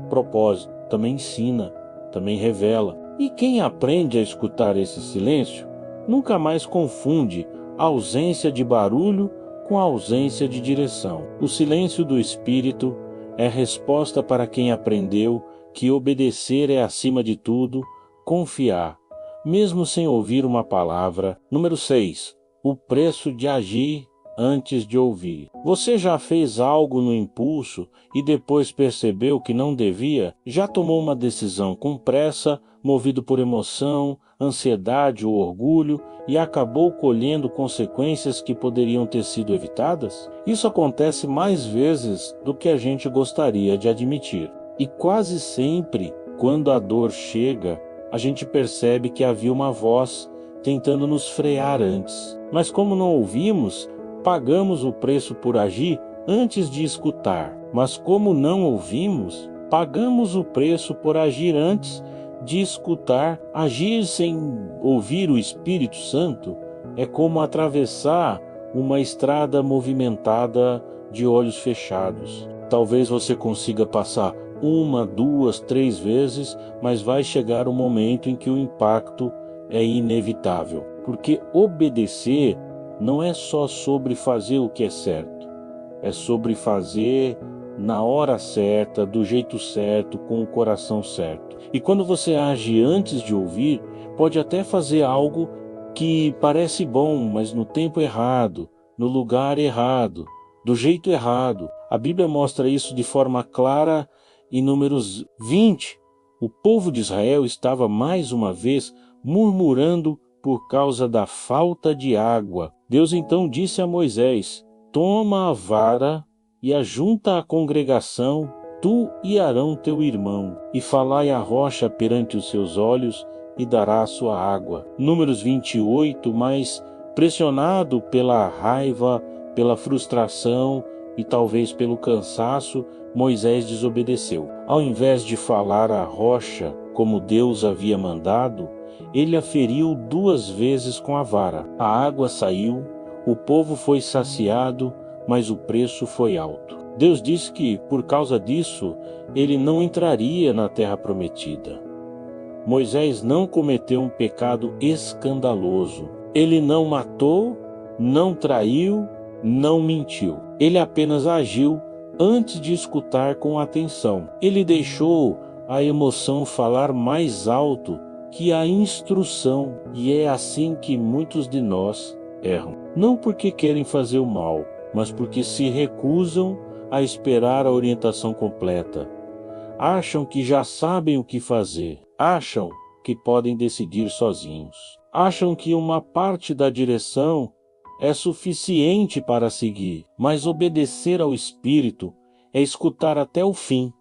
propósito, também ensina, também revela. E quem aprende a escutar esse silêncio nunca mais confunde a ausência de barulho com a ausência de direção. O silêncio do Espírito é resposta para quem aprendeu que obedecer é, acima de tudo, confiar, mesmo sem ouvir uma palavra. Número 6. O preço de agir antes de ouvir. Você já fez algo no impulso e depois percebeu que não devia? Já tomou uma decisão com pressa, movido por emoção, ansiedade ou orgulho, e acabou colhendo consequências que poderiam ter sido evitadas? Isso acontece mais vezes do que a gente gostaria de admitir. E quase sempre, quando a dor chega, a gente percebe que havia uma voz tentando nos frear antes. Mas como não ouvimos, pagamos o preço por agir antes de escutar. Mas como não ouvimos, pagamos o preço por agir antes de escutar. Agir sem ouvir o Espírito Santo é como atravessar uma estrada movimentada de olhos fechados. Talvez você consiga passar 1, 2, 3 vezes, mas vai chegar um momento em que o impacto é inevitável. Porque obedecer não é só sobre fazer o que é certo, é sobre fazer na hora certa, do jeito certo, com o coração certo. E quando você age antes de ouvir, pode até fazer algo que parece bom, mas no tempo errado, no lugar errado, do jeito errado. A Bíblia mostra isso de forma clara em Números 20. O povo de Israel estava mais uma vez murmurando por causa da falta de água. Deus então disse a Moisés: toma a vara e ajunta a congregação, tu e Arão teu irmão, e falai a rocha perante os seus olhos, e dará a sua água. Números 28, mas pressionado pela raiva, pela frustração e talvez pelo cansaço, Moisés desobedeceu. Ao invés de falar à rocha como Deus havia mandado, ele a feriu 2 vezes com a vara. A água saiu, o povo foi saciado, mas o preço foi alto. Deus disse que, por causa disso, ele não entraria na terra prometida. Moisés não cometeu um pecado escandaloso. Ele não matou, não traiu, não mentiu. Ele apenas agiu antes de escutar com atenção. Ele deixou a emoção falar mais alto que a instrução, e é assim que muitos de nós erram. Não porque querem fazer o mal, mas porque se recusam a esperar a orientação completa. Acham que já sabem o que fazer. Acham que podem decidir sozinhos. Acham que uma parte da direção é suficiente para seguir. Mas obedecer ao Espírito é escutar até o fim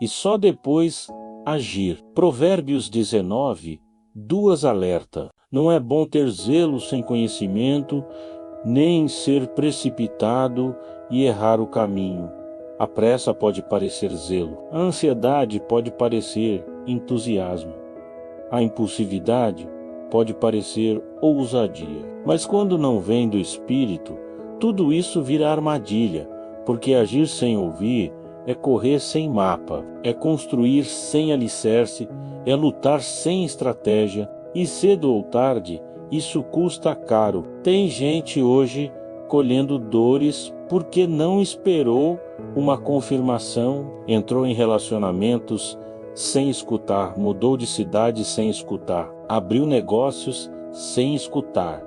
e só depois agir. Provérbios 19, 2 alerta. Não é bom ter zelo sem conhecimento, nem ser precipitado e errar o caminho. A pressa pode parecer zelo, a ansiedade pode parecer entusiasmo, a impulsividade pode parecer ousadia. Mas quando não vem do Espírito, tudo isso vira armadilha, porque agir sem ouvir é correr sem mapa, é construir sem alicerce, é lutar sem estratégia, e cedo ou tarde isso custa caro. Tem gente hoje colhendo dores porque não esperou uma confirmação, entrou em relacionamentos sem escutar, mudou de cidade sem escutar, abriu negócios sem escutar,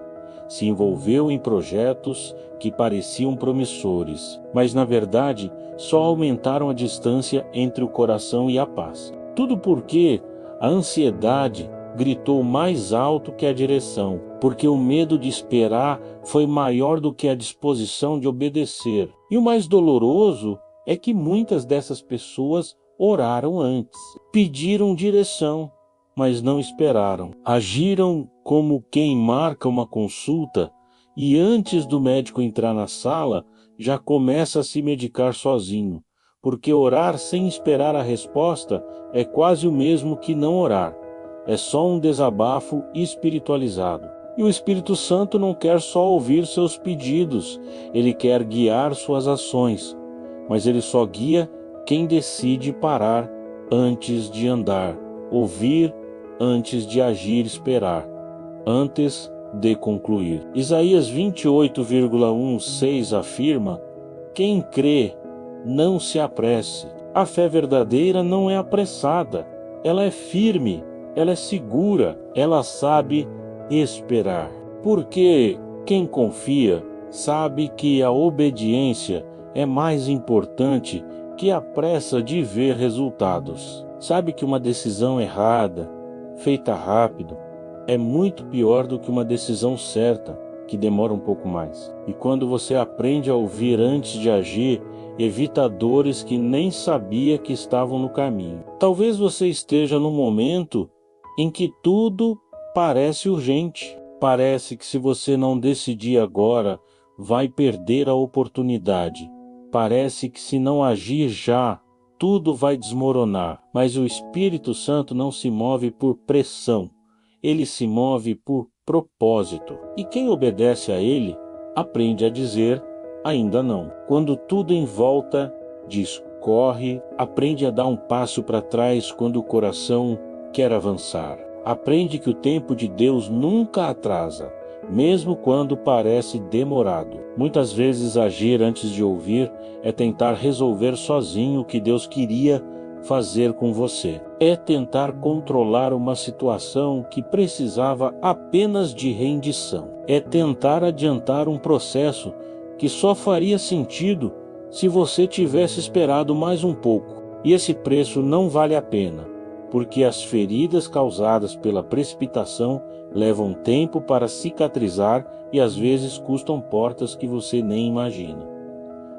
se envolveu em projetos que pareciam promissores, mas na verdade só aumentaram a distância entre o coração e a paz. Tudo porque a ansiedade gritou mais alto que a direção, porque o medo de esperar foi maior do que a disposição de obedecer. E o mais doloroso é que muitas dessas pessoas oraram antes, pediram direção, mas não esperaram. Agiram como quem marca uma consulta e antes do médico entrar na sala, já começa a se medicar sozinho, porque orar sem esperar a resposta é quase o mesmo que não orar. É só um desabafo espiritualizado. E o Espírito Santo não quer só ouvir seus pedidos, ele quer guiar suas ações, mas ele só guia quem decide parar antes de andar, ouvir antes de agir, esperar, antes de concluir. Isaías 28,16 afirma: quem crê, não se apresse. A fé verdadeira não é apressada, ela é firme, ela é segura, ela sabe esperar. Porque quem confia sabe que a obediência é mais importante que a pressa de ver resultados. Sabe que uma decisão errada, feita rápido, é muito pior do que uma decisão certa, que demora um pouco mais. E quando você aprende a ouvir antes de agir, evita dores que nem sabia que estavam no caminho. Talvez você esteja num momento em que tudo parece urgente. Parece que se você não decidir agora, vai perder a oportunidade. Parece que se não agir já, tudo vai desmoronar. Mas o Espírito Santo não se move por pressão. Ele se move por propósito. E quem obedece a ele, aprende a dizer ainda não. Quando tudo em volta diz corre, aprende a dar um passo para trás quando o coração quer avançar. Aprende que o tempo de Deus nunca atrasa, mesmo quando parece demorado. Muitas vezes agir antes de ouvir é tentar resolver sozinho o que Deus queria fazer com você. É tentar controlar uma situação que precisava apenas de rendição. É tentar adiantar um processo que só faria sentido se você tivesse esperado mais um pouco. E esse preço não vale a pena, porque as feridas causadas pela precipitação levam tempo para cicatrizar e às vezes custam portas que você nem imagina.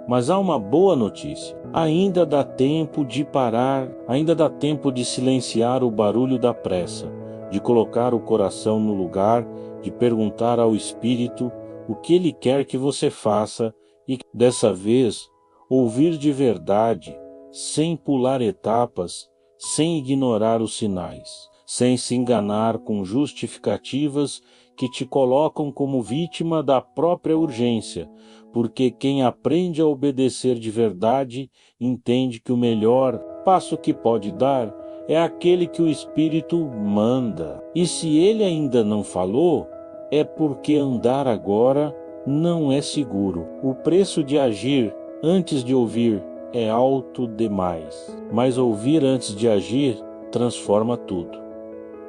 Mas há uma boa notícia. Ainda dá tempo de parar, ainda dá tempo de silenciar o barulho da pressa, de colocar o coração no lugar, de perguntar ao Espírito o que Ele quer que você faça e, dessa vez, ouvir de verdade, sem pular etapas, sem ignorar os sinais, sem se enganar com justificativas que te colocam como vítima da própria urgência, porque quem aprende a obedecer de verdade entende que o melhor passo que pode dar é aquele que o Espírito manda. E se ele ainda não falou, é porque andar agora não é seguro. O preço de agir antes de ouvir é alto demais, mas ouvir antes de agir transforma tudo,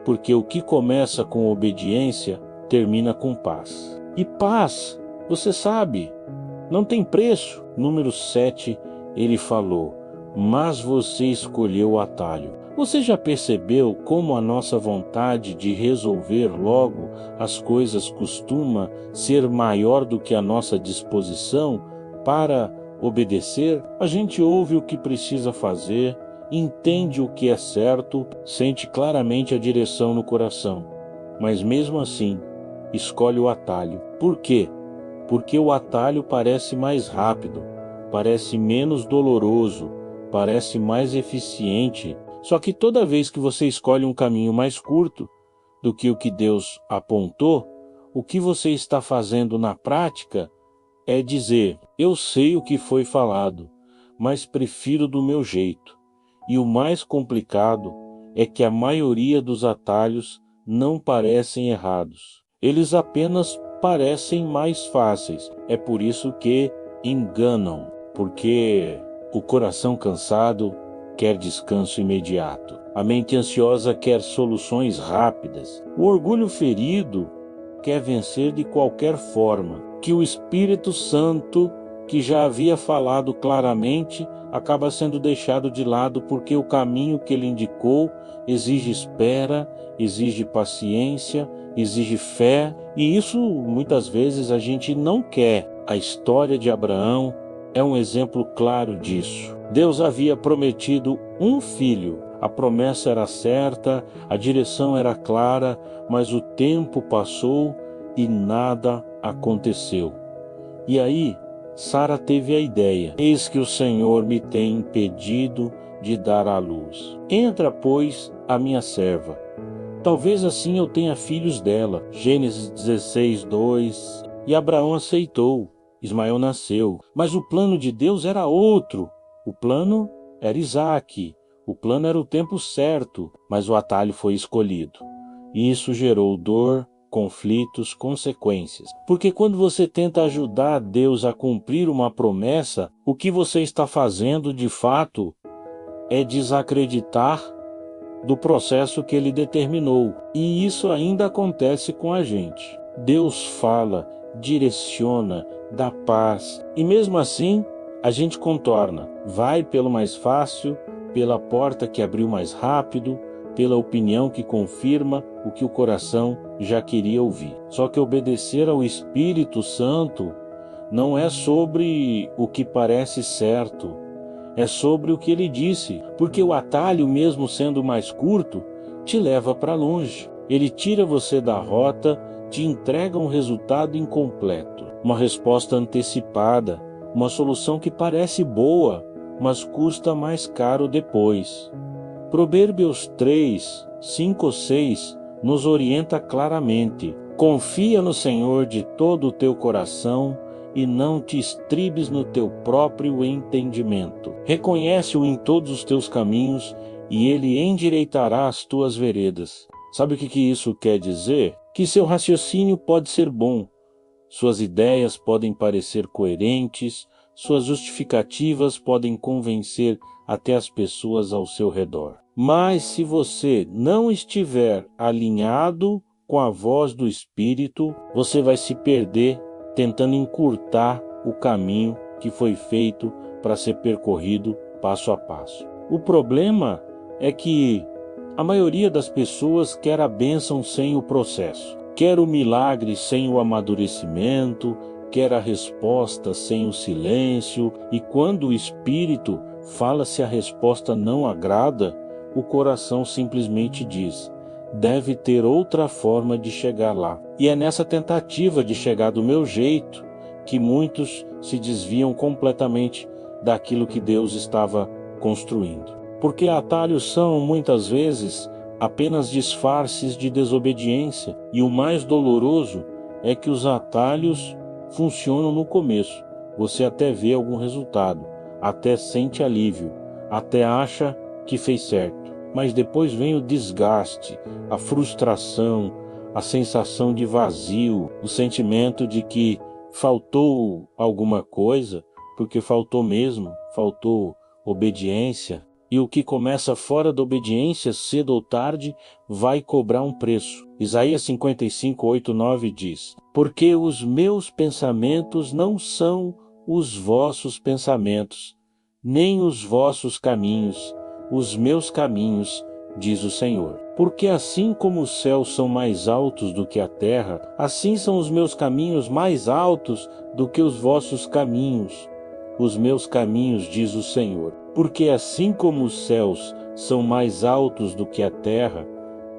porque o que começa com obediência termina com paz. E paz, você sabe, não tem preço. Número 7, ele falou, mas você escolheu o atalho. Você já percebeu como a nossa vontade de resolver logo as coisas costuma ser maior do que a nossa disposição para obedecer? A gente ouve o que precisa fazer, entende o que é certo, sente claramente a direção no coração, mas mesmo assim escolhe o atalho. Por quê? Porque o atalho parece mais rápido, parece menos doloroso, parece mais eficiente. Só que toda vez que você escolhe um caminho mais curto do que o que Deus apontou, o que você está fazendo na prática é dizer, eu sei o que foi falado, mas prefiro do meu jeito. E o mais complicado é que a maioria dos atalhos não parecem errados. Eles apenas parecem mais fáceis. É por isso que enganam, porque o coração cansado quer descanso imediato. A mente ansiosa quer soluções rápidas. O orgulho ferido quer vencer de qualquer forma. Que o Espírito Santo, que já havia falado claramente, acaba sendo deixado de lado porque o caminho que ele indicou exige espera, exige paciência, exige fé, e isso muitas vezes a gente não quer. A história de Abraão é um exemplo claro disso. Deus havia prometido um filho. A promessa era certa, a direção era clara, mas o tempo passou e nada aconteceu. E aí, Sara teve a ideia: eis que o Senhor me tem impedido de dar à luz. Entra, pois, a minha serva. Talvez assim eu tenha filhos dela. Gênesis 16, 2. E Abraão aceitou. Ismael nasceu. Mas o plano de Deus era outro. O plano era Isaque. O plano era o tempo certo, mas o atalho foi escolhido. E isso gerou dor, conflitos, consequências. Porque quando você tenta ajudar Deus a cumprir uma promessa, o que você está fazendo de fato é desacreditar do processo que ele determinou. E isso ainda acontece com a gente. Deus fala, direciona, dá paz, e mesmo assim a gente contorna. Vai pelo mais fácil, pela porta que abriu mais rápido, pela opinião que confirma o que o coração já queria ouvir. Só que obedecer ao Espírito Santo não é sobre o que parece certo, é sobre o que ele disse, porque o atalho, mesmo sendo mais curto, te leva para longe. Ele tira você da rota, te entrega um resultado incompleto, uma resposta antecipada, uma solução que parece boa, mas custa mais caro depois. Provérbios 3, 5 ou 6 nos orienta claramente: confia no Senhor de todo o teu coração e não te estribes no teu próprio entendimento. Reconhece-o em todos os teus caminhos e ele endireitará as tuas veredas. Sabe o que isso quer dizer? que seu raciocínio pode ser bom, suas ideias podem parecer coerentes, suas justificativas podem convencer até as pessoas ao seu redor. Mas se você não estiver alinhado com a voz do Espírito, você vai se perder tentando encurtar o caminho que foi feito para ser percorrido passo a passo. O problema é que a maioria das pessoas quer a bênção sem o processo, quer o milagre sem o amadurecimento, quer a resposta sem o silêncio, e quando o Espírito fala se a resposta não agrada, o coração simplesmente diz: deve ter outra forma de chegar lá. E é nessa tentativa de chegar do meu jeito que muitos se desviam completamente daquilo que Deus estava construindo. Porque atalhos são, muitas vezes, apenas disfarces de desobediência, e o mais doloroso é que os atalhos funcionam no começo. Você até vê algum resultado, até sente alívio, até acha que fez certo. Mas depois vem o desgaste, a frustração, a sensação de vazio, o sentimento de que faltou alguma coisa, porque faltou mesmo, faltou obediência. E o que começa fora da obediência, cedo ou tarde, vai cobrar um preço. Isaías 55, 8, 9 diz: porque os meus pensamentos não são os vossos pensamentos, nem os vossos caminhos, os meus caminhos, diz o Senhor. Porque assim como os céus são mais altos do que a terra, assim são os meus caminhos mais altos do que os vossos caminhos. Os meus caminhos, diz o Senhor. Porque assim como os céus são mais altos do que a terra,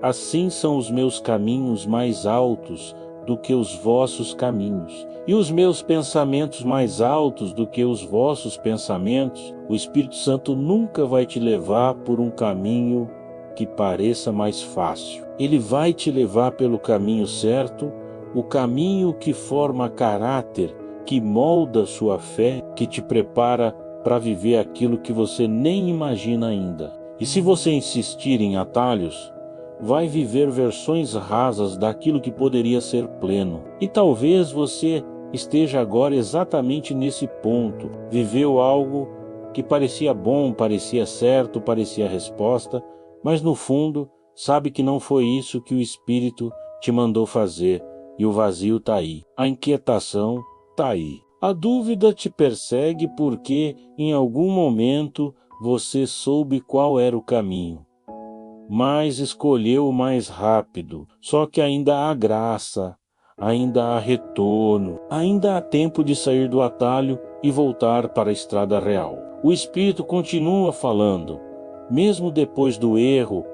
assim são os meus caminhos mais altos do que os vossos caminhos, e os meus pensamentos mais altos do que os vossos pensamentos. O Espírito Santo nunca vai te levar por um caminho que pareça mais fácil. Ele vai te levar pelo caminho certo, o caminho que forma caráter, que molda sua fé, que te prepara para viver aquilo que você nem imagina ainda. E se você insistir em atalhos, vai viver versões rasas daquilo que poderia ser pleno. E talvez você esteja agora exatamente nesse ponto. Viveu algo que parecia bom, parecia certo, parecia a resposta, mas no fundo sabe que não foi isso que o Espírito te mandou fazer, e o vazio está aí. A inquietação está aí. A dúvida te persegue porque em algum momento você soube qual era o caminho, mas escolheu o mais rápido. Só que ainda há graça, ainda há retorno, ainda há tempo de sair do atalho e voltar para a estrada real. O Espírito continua falando, mesmo depois do erro,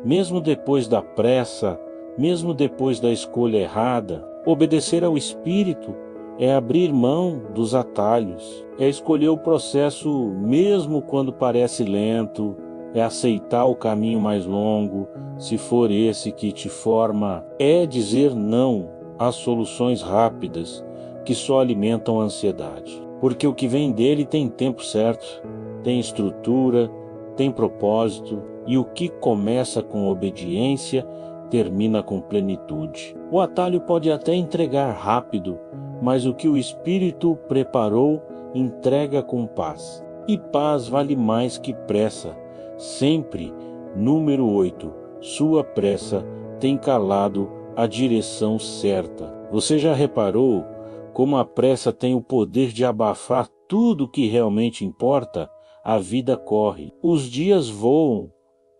mesmo depois da pressa, mesmo depois da escolha errada. Obedecer ao Espírito é abrir mão dos atalhos, é escolher o processo mesmo quando parece lento, é aceitar o caminho mais longo, se for esse que te forma, é dizer não às soluções rápidas que só alimentam a ansiedade. Porque o que vem dele tem tempo certo, tem estrutura, tem propósito, e o que começa com obediência termina com plenitude. O atalho pode até entregar rápido, mas o que o Espírito preparou entrega com paz. E paz vale mais que pressa. Sempre, número 8, sua pressa tem calado a direção certa. Você já reparou como a pressa tem o poder de abafar tudo que realmente importa? A vida corre, os dias voam,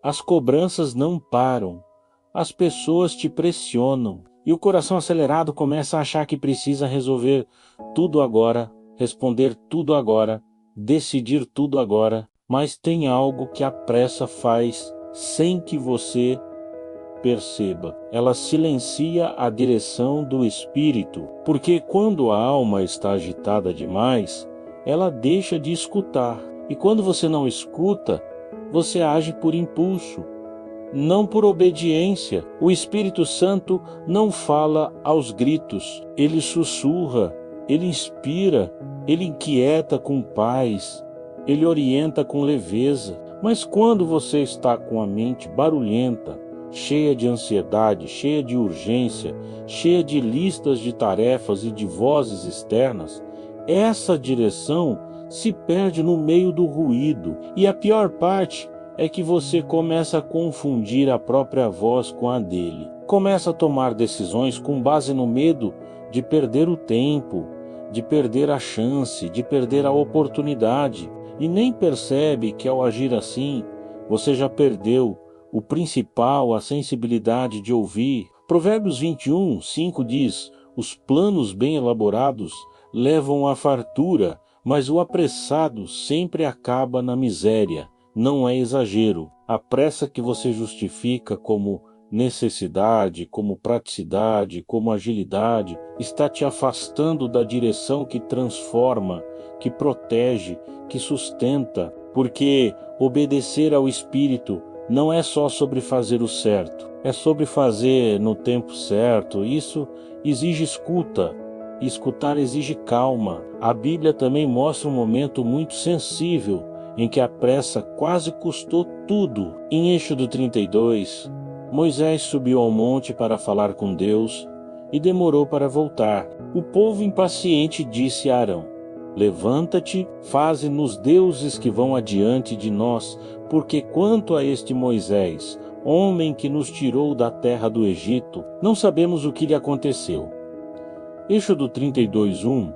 as cobranças não param, as pessoas te pressionam, e o coração acelerado começa a achar que precisa resolver tudo agora, responder tudo agora, decidir tudo agora. Mas tem algo que a pressa faz sem que você perceba. Ela silencia a direção do Espírito, porque quando a alma está agitada demais, ela deixa de escutar. E quando você não escuta, você age por impulso, não por obediência. O Espírito Santo não fala aos gritos, ele sussurra, ele inspira, ele inquieta com paz, ele orienta com leveza. Mas quando você está com a mente barulhenta, cheia de ansiedade, cheia de urgência, cheia de listas de tarefas e de vozes externas, essa direção se perde no meio do ruído. E a pior parte é que você começa a confundir a própria voz com a dele. Começa a tomar decisões com base no medo de perder o tempo, de perder a chance, de perder a oportunidade. E nem percebe que ao agir assim, você já perdeu o principal, a sensibilidade de ouvir. Provérbios 21, 5 diz: os planos bem elaborados levam à fartura, mas o apressado sempre acaba na miséria. Não é exagero. A pressa que você justifica como necessidade, como praticidade, como agilidade, está te afastando da direção que transforma, que protege, que sustenta, porque obedecer ao Espírito não é só sobre fazer o certo, é sobre fazer no tempo certo. Isso exige escuta, e escutar exige calma. A Bíblia também mostra um momento muito sensível em que a pressa quase custou tudo. Em Êxodo 32, Moisés subiu ao monte para falar com Deus e demorou para voltar. O povo impaciente disse a Arão: levanta-te, faze-nos deuses que vão adiante de nós, porque quanto a este Moisés, homem que nos tirou da terra do Egito, não sabemos o que lhe aconteceu. Êxodo 32:1.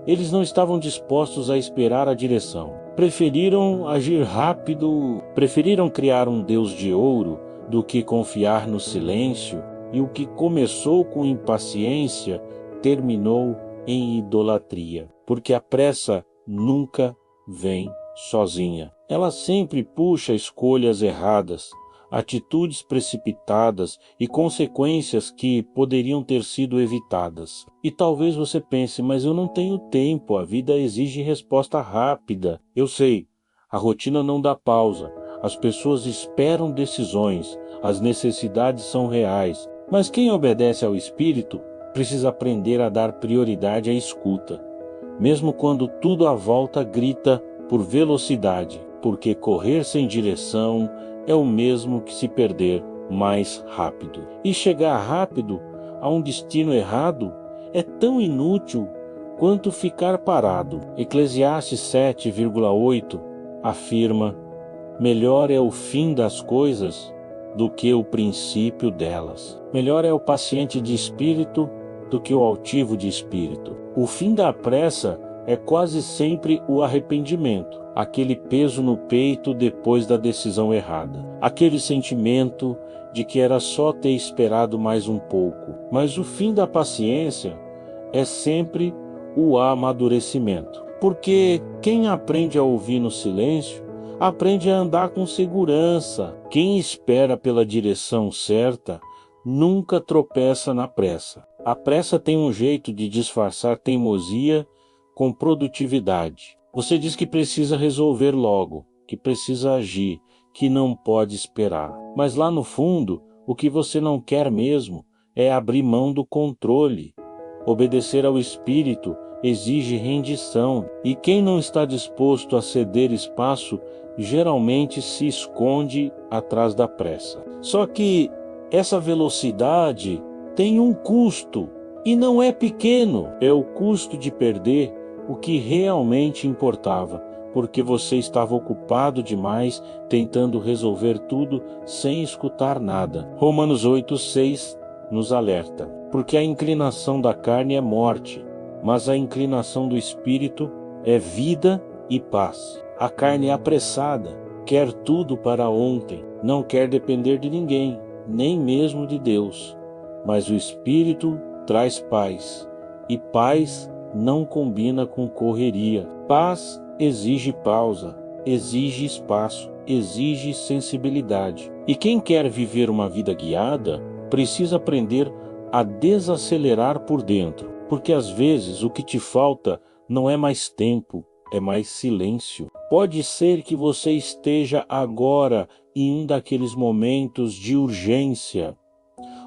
Eles não estavam dispostos a esperar a direção. Preferiram agir rápido, preferiram criar um Deus de ouro do que confiar no silêncio, e o que começou com impaciência terminou em idolatria. Porque a pressa nunca vem sozinha. Ela sempre puxa escolhas erradas, atitudes precipitadas e consequências que poderiam ter sido evitadas. E talvez você pense: mas eu não tenho tempo, a vida exige resposta rápida. Eu sei, a rotina não dá pausa, as pessoas esperam decisões, as necessidades são reais. Mas quem obedece ao Espírito precisa aprender a dar prioridade à escuta, mesmo quando tudo à volta grita por velocidade, porque correr sem direção é o mesmo que se perder mais rápido. E chegar rápido a um destino errado é tão inútil quanto ficar parado. Eclesiastes 7,8 afirma: melhor é o fim das coisas do que o princípio delas. Melhor é o paciente de espírito do que o altivo de espírito. O fim da pressa é quase sempre o arrependimento, aquele peso no peito depois da decisão errada, aquele sentimento de que era só ter esperado mais um pouco. Mas o fim da paciência é sempre o amadurecimento, porque quem aprende a ouvir no silêncio aprende a andar com segurança. Quem espera pela direção certa nunca tropeça na pressa. A pressa tem um jeito de disfarçar teimosia com produtividade. Você diz que precisa resolver logo, que precisa agir, que não pode esperar. Mas lá no fundo, o que você não quer mesmo é abrir mão do controle. Obedecer ao Espírito exige rendição, e quem não está disposto a ceder espaço geralmente se esconde atrás da pressa. Só que essa velocidade tem um custo, e não é pequeno. É o custo de perder o que realmente importava, porque você estava ocupado demais tentando resolver tudo sem escutar nada. Romanos 8,6 nos alerta: porque a inclinação da carne é morte, mas a inclinação do Espírito é vida e paz. A carne é apressada, quer tudo para ontem, não quer depender de ninguém, nem mesmo de Deus. Mas o Espírito traz paz, e paz não combina com correria. Paz exige pausa, exige espaço, exige sensibilidade. E quem quer viver uma vida guiada precisa aprender a desacelerar por dentro, porque às vezes o que te falta não é mais tempo, é mais silêncio. Pode ser que você esteja agora em um daqueles momentos de urgência.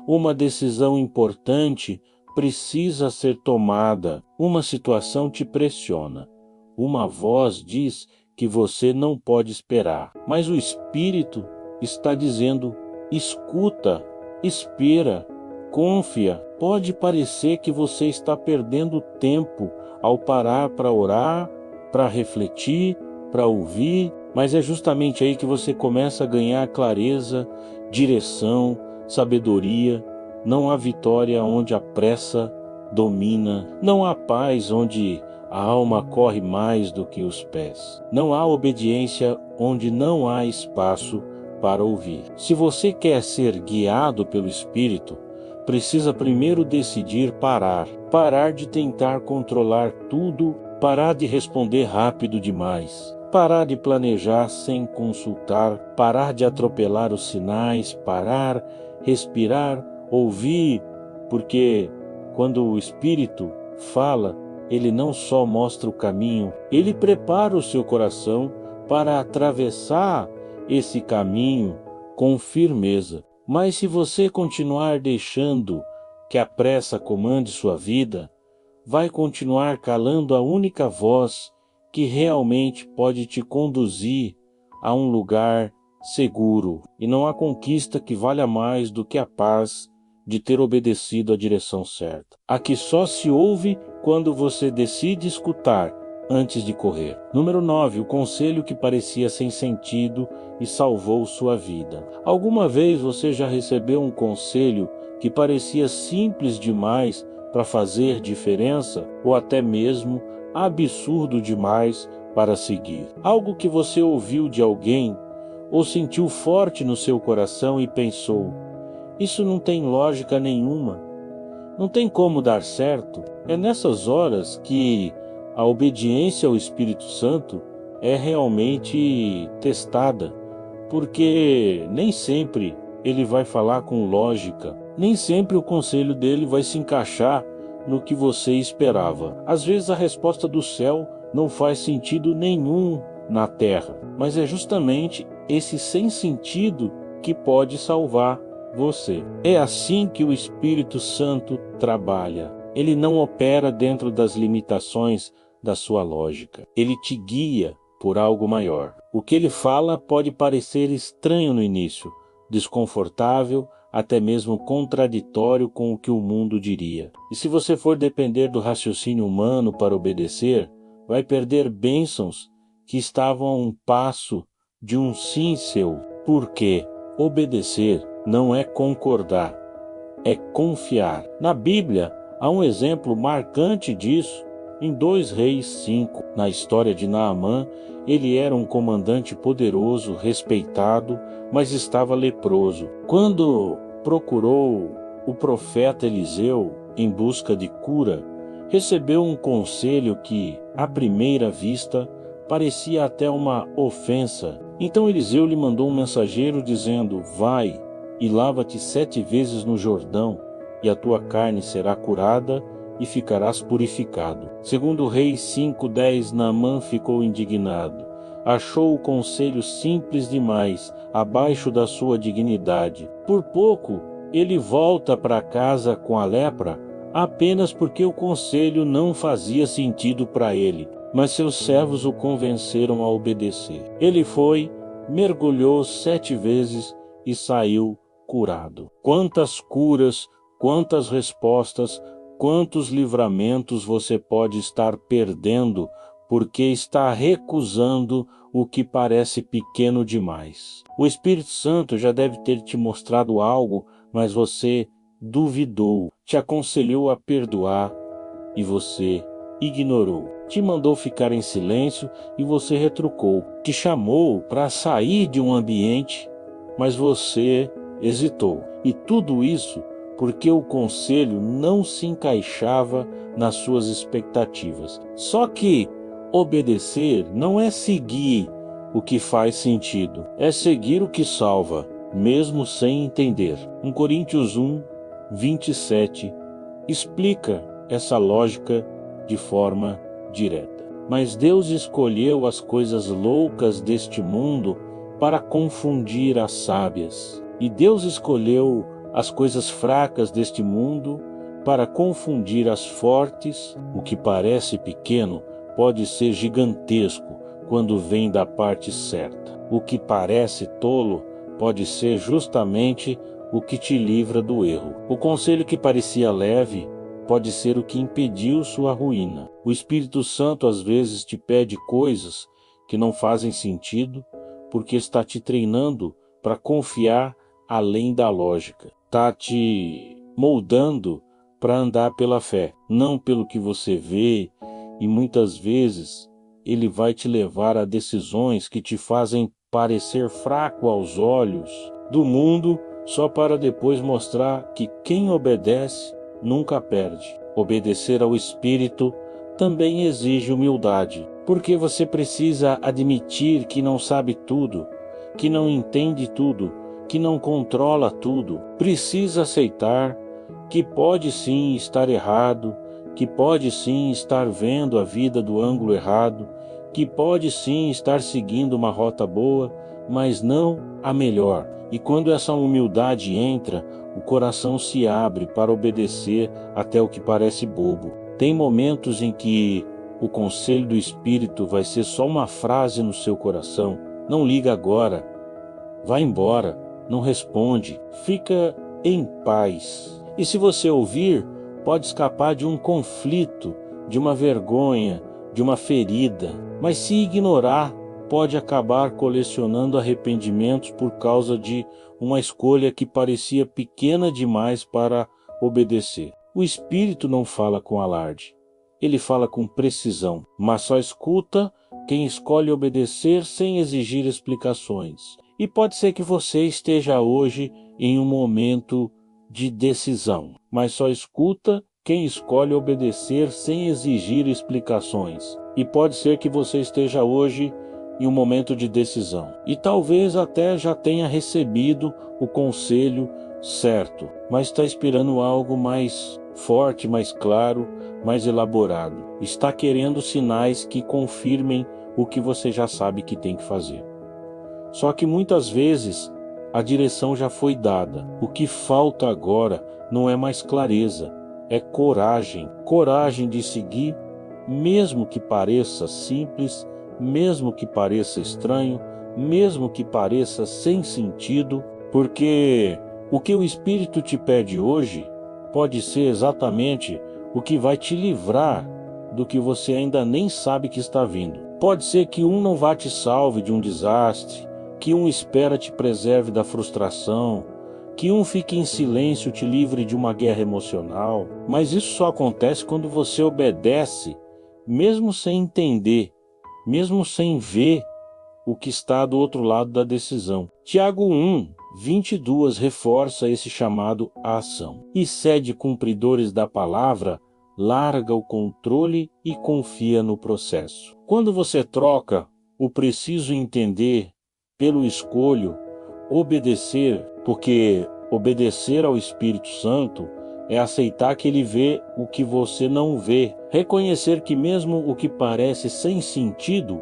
Uma decisão importante precisa ser tomada. Uma situação te pressiona. Uma voz diz que você não pode esperar. Mas o Espírito está dizendo: escuta, espera, confia. Pode parecer que você está perdendo tempo ao parar para orar, para refletir, para ouvir, mas é justamente aí que você começa a ganhar clareza, direção, sabedoria. Não há vitória onde a pressa domina, não há paz onde a alma corre mais do que os pés. Não há obediência onde não há espaço para ouvir. Se você quer ser guiado pelo Espírito, precisa primeiro decidir parar. Parar de tentar controlar tudo, parar de responder rápido demais, parar de planejar sem consultar, parar de atropelar os sinais, parar, respirar, ouvir, porque quando o Espírito fala, ele não só mostra o caminho, ele prepara o seu coração para atravessar esse caminho com firmeza. Mas se você continuar deixando que a pressa comande sua vida, vai continuar calando a única voz que realmente pode te conduzir a um lugar seguro. E não há conquista que valha mais do que a paz de ter obedecido à direção certa. A que só se ouve quando você decide escutar antes de correr. Número 9. O conselho que parecia sem sentido e salvou sua vida. Alguma vez você já recebeu um conselho que parecia simples demais para fazer diferença ou até mesmo absurdo demais para seguir? Algo que você ouviu de alguém ou sentiu forte no seu coração e pensou: isso não tem lógica nenhuma, não tem como dar certo. É nessas horas que a obediência ao Espírito Santo é realmente testada, porque nem sempre ele vai falar com lógica, nem sempre o conselho dele vai se encaixar no que você esperava. Às vezes a resposta do céu não faz sentido nenhum na terra, mas é justamente esse sem sentido que pode salvar você. É assim que o Espírito Santo trabalha. Ele não opera dentro das limitações da sua lógica. Ele te guia por algo maior. O que ele fala pode parecer estranho no início, desconfortável, até mesmo contraditório com o que o mundo diria. E se você for depender do raciocínio humano para obedecer, vai perder bênçãos que estavam a um passo de um sim seu. Porque obedecer não é concordar, é confiar. Na Bíblia, há um exemplo marcante disso em 2 Reis 5. Na história de Naamã, ele era um comandante poderoso, respeitado, mas estava leproso. Quando procurou o profeta Eliseu em busca de cura, recebeu um conselho que, à primeira vista, parecia até uma ofensa. Então Eliseu lhe mandou um mensageiro dizendo: vai e lava-te 7 vezes no Jordão, e a tua carne será curada e ficarás purificado. Segundo Reis 5:10, Naamã ficou indignado. Achou o conselho simples demais, abaixo da sua dignidade. Por pouco, ele volta para casa com a lepra, apenas porque o conselho não fazia sentido para ele. Mas seus servos o convenceram a obedecer. Ele foi, mergulhou 7 vezes e saiu curado. Quantas curas, quantas respostas, quantos livramentos você pode estar perdendo porque está recusando o que parece pequeno demais. O Espírito Santo já deve ter te mostrado algo, mas você duvidou, te aconselhou a perdoar e você ignorou. Te mandou ficar em silêncio e você retrucou. Te chamou para sair de um ambiente, mas você hesitou. E tudo isso porque o conselho não se encaixava nas suas expectativas. Só que obedecer não é seguir o que faz sentido, é seguir o que salva, mesmo sem entender. 1 Coríntios 1:27 explica essa lógica de forma direta. Mas Deus escolheu as coisas loucas deste mundo para confundir as sábias. E Deus escolheu as coisas fracas deste mundo para confundir as fortes. O que parece pequeno pode ser gigantesco quando vem da parte certa. O que parece tolo pode ser justamente o que te livra do erro. O conselho que parecia leve pode ser o que impediu sua ruína. O Espírito Santo às vezes te pede coisas que não fazem sentido, porque está te treinando para confiar além da lógica. Está te moldando para andar pela fé, não pelo que você vê, e muitas vezes ele vai te levar a decisões que te fazem parecer fraco aos olhos do mundo, só para depois mostrar que quem obedece nunca perde. Obedecer ao Espírito também exige humildade, porque você precisa admitir que não sabe tudo, que não entende tudo, que não controla tudo. Precisa aceitar que pode sim estar errado, que pode sim estar vendo a vida do ângulo errado, que pode sim estar seguindo uma rota boa, mas não a melhor. E quando essa humildade entra, o coração se abre para obedecer até o que parece bobo. Tem momentos em que o conselho do Espírito vai ser só uma frase no seu coração. Não liga agora, vai embora, não responde, fica em paz. E se você ouvir, pode escapar de um conflito, de uma vergonha, de uma ferida. Mas se ignorar, pode acabar colecionando arrependimentos por causa de uma escolha que parecia pequena demais para obedecer. O Espírito não fala com alarde, ele fala com precisão, mas só escuta quem escolhe obedecer sem exigir explicações. E pode ser que você esteja hoje em um momento de decisão, mas só escuta quem escolhe obedecer sem exigir explicações. E pode ser que você esteja hoje em um momento de decisão. E talvez até já tenha recebido o conselho certo, mas está esperando algo mais forte, mais claro, mais elaborado. Está querendo sinais que confirmem o que você já sabe que tem que fazer. Só que muitas vezes a direção já foi dada. O que falta agora não é mais clareza, é coragem. Coragem de seguir, mesmo que pareça simples, mesmo que pareça estranho, mesmo que pareça sem sentido, porque o que o Espírito te pede hoje pode ser exatamente o que vai te livrar do que você ainda nem sabe que está vindo. Pode ser que um não vá te salve de um desastre, que um espera te preserve da frustração, que um fique em silêncio te livre de uma guerra emocional, mas isso só acontece quando você obedece, mesmo sem entender, mesmo sem ver o que está do outro lado da decisão. Tiago 1:22 reforça esse chamado à ação. E sede cumpridores da palavra, larga o controle e confia no processo. Quando você troca o preciso entender pelo escolho obedecer, porque obedecer ao Espírito Santo é aceitar que ele vê o que você não vê, reconhecer que mesmo o que parece sem sentido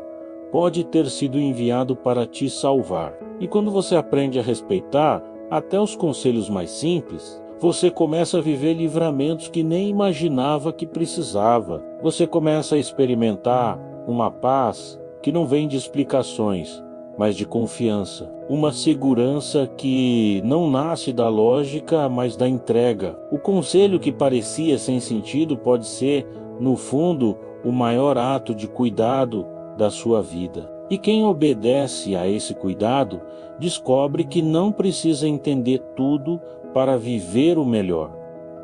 pode ter sido enviado para te salvar. E quando você aprende a respeitar até os conselhos mais simples, você começa a viver livramentos que nem imaginava que precisava. Você começa a experimentar uma paz que não vem de explicações, mas de confiança. Uma segurança que não nasce da lógica, mas da entrega. O conselho que parecia sem sentido pode ser, no fundo, o maior ato de cuidado da sua vida. E quem obedece a esse cuidado, descobre que não precisa entender tudo para viver o melhor.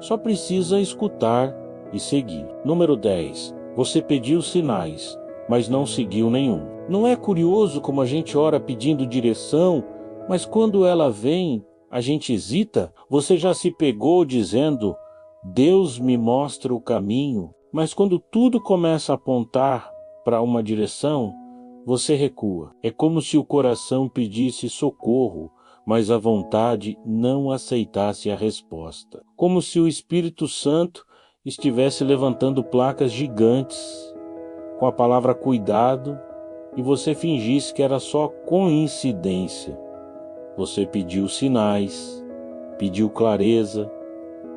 Só precisa escutar e seguir. Número 10. Você pediu sinais, mas não seguiu nenhum. Não é curioso como a gente ora pedindo direção, mas quando ela vem, a gente hesita? Você já se pegou dizendo, Deus me mostra o caminho, mas quando tudo começa a apontar para uma direção, você recua. É como se o coração pedisse socorro, mas a vontade não aceitasse a resposta. Como se o Espírito Santo estivesse levantando placas gigantes com a palavra cuidado e você fingisse que era só coincidência. Você pediu sinais, pediu clareza,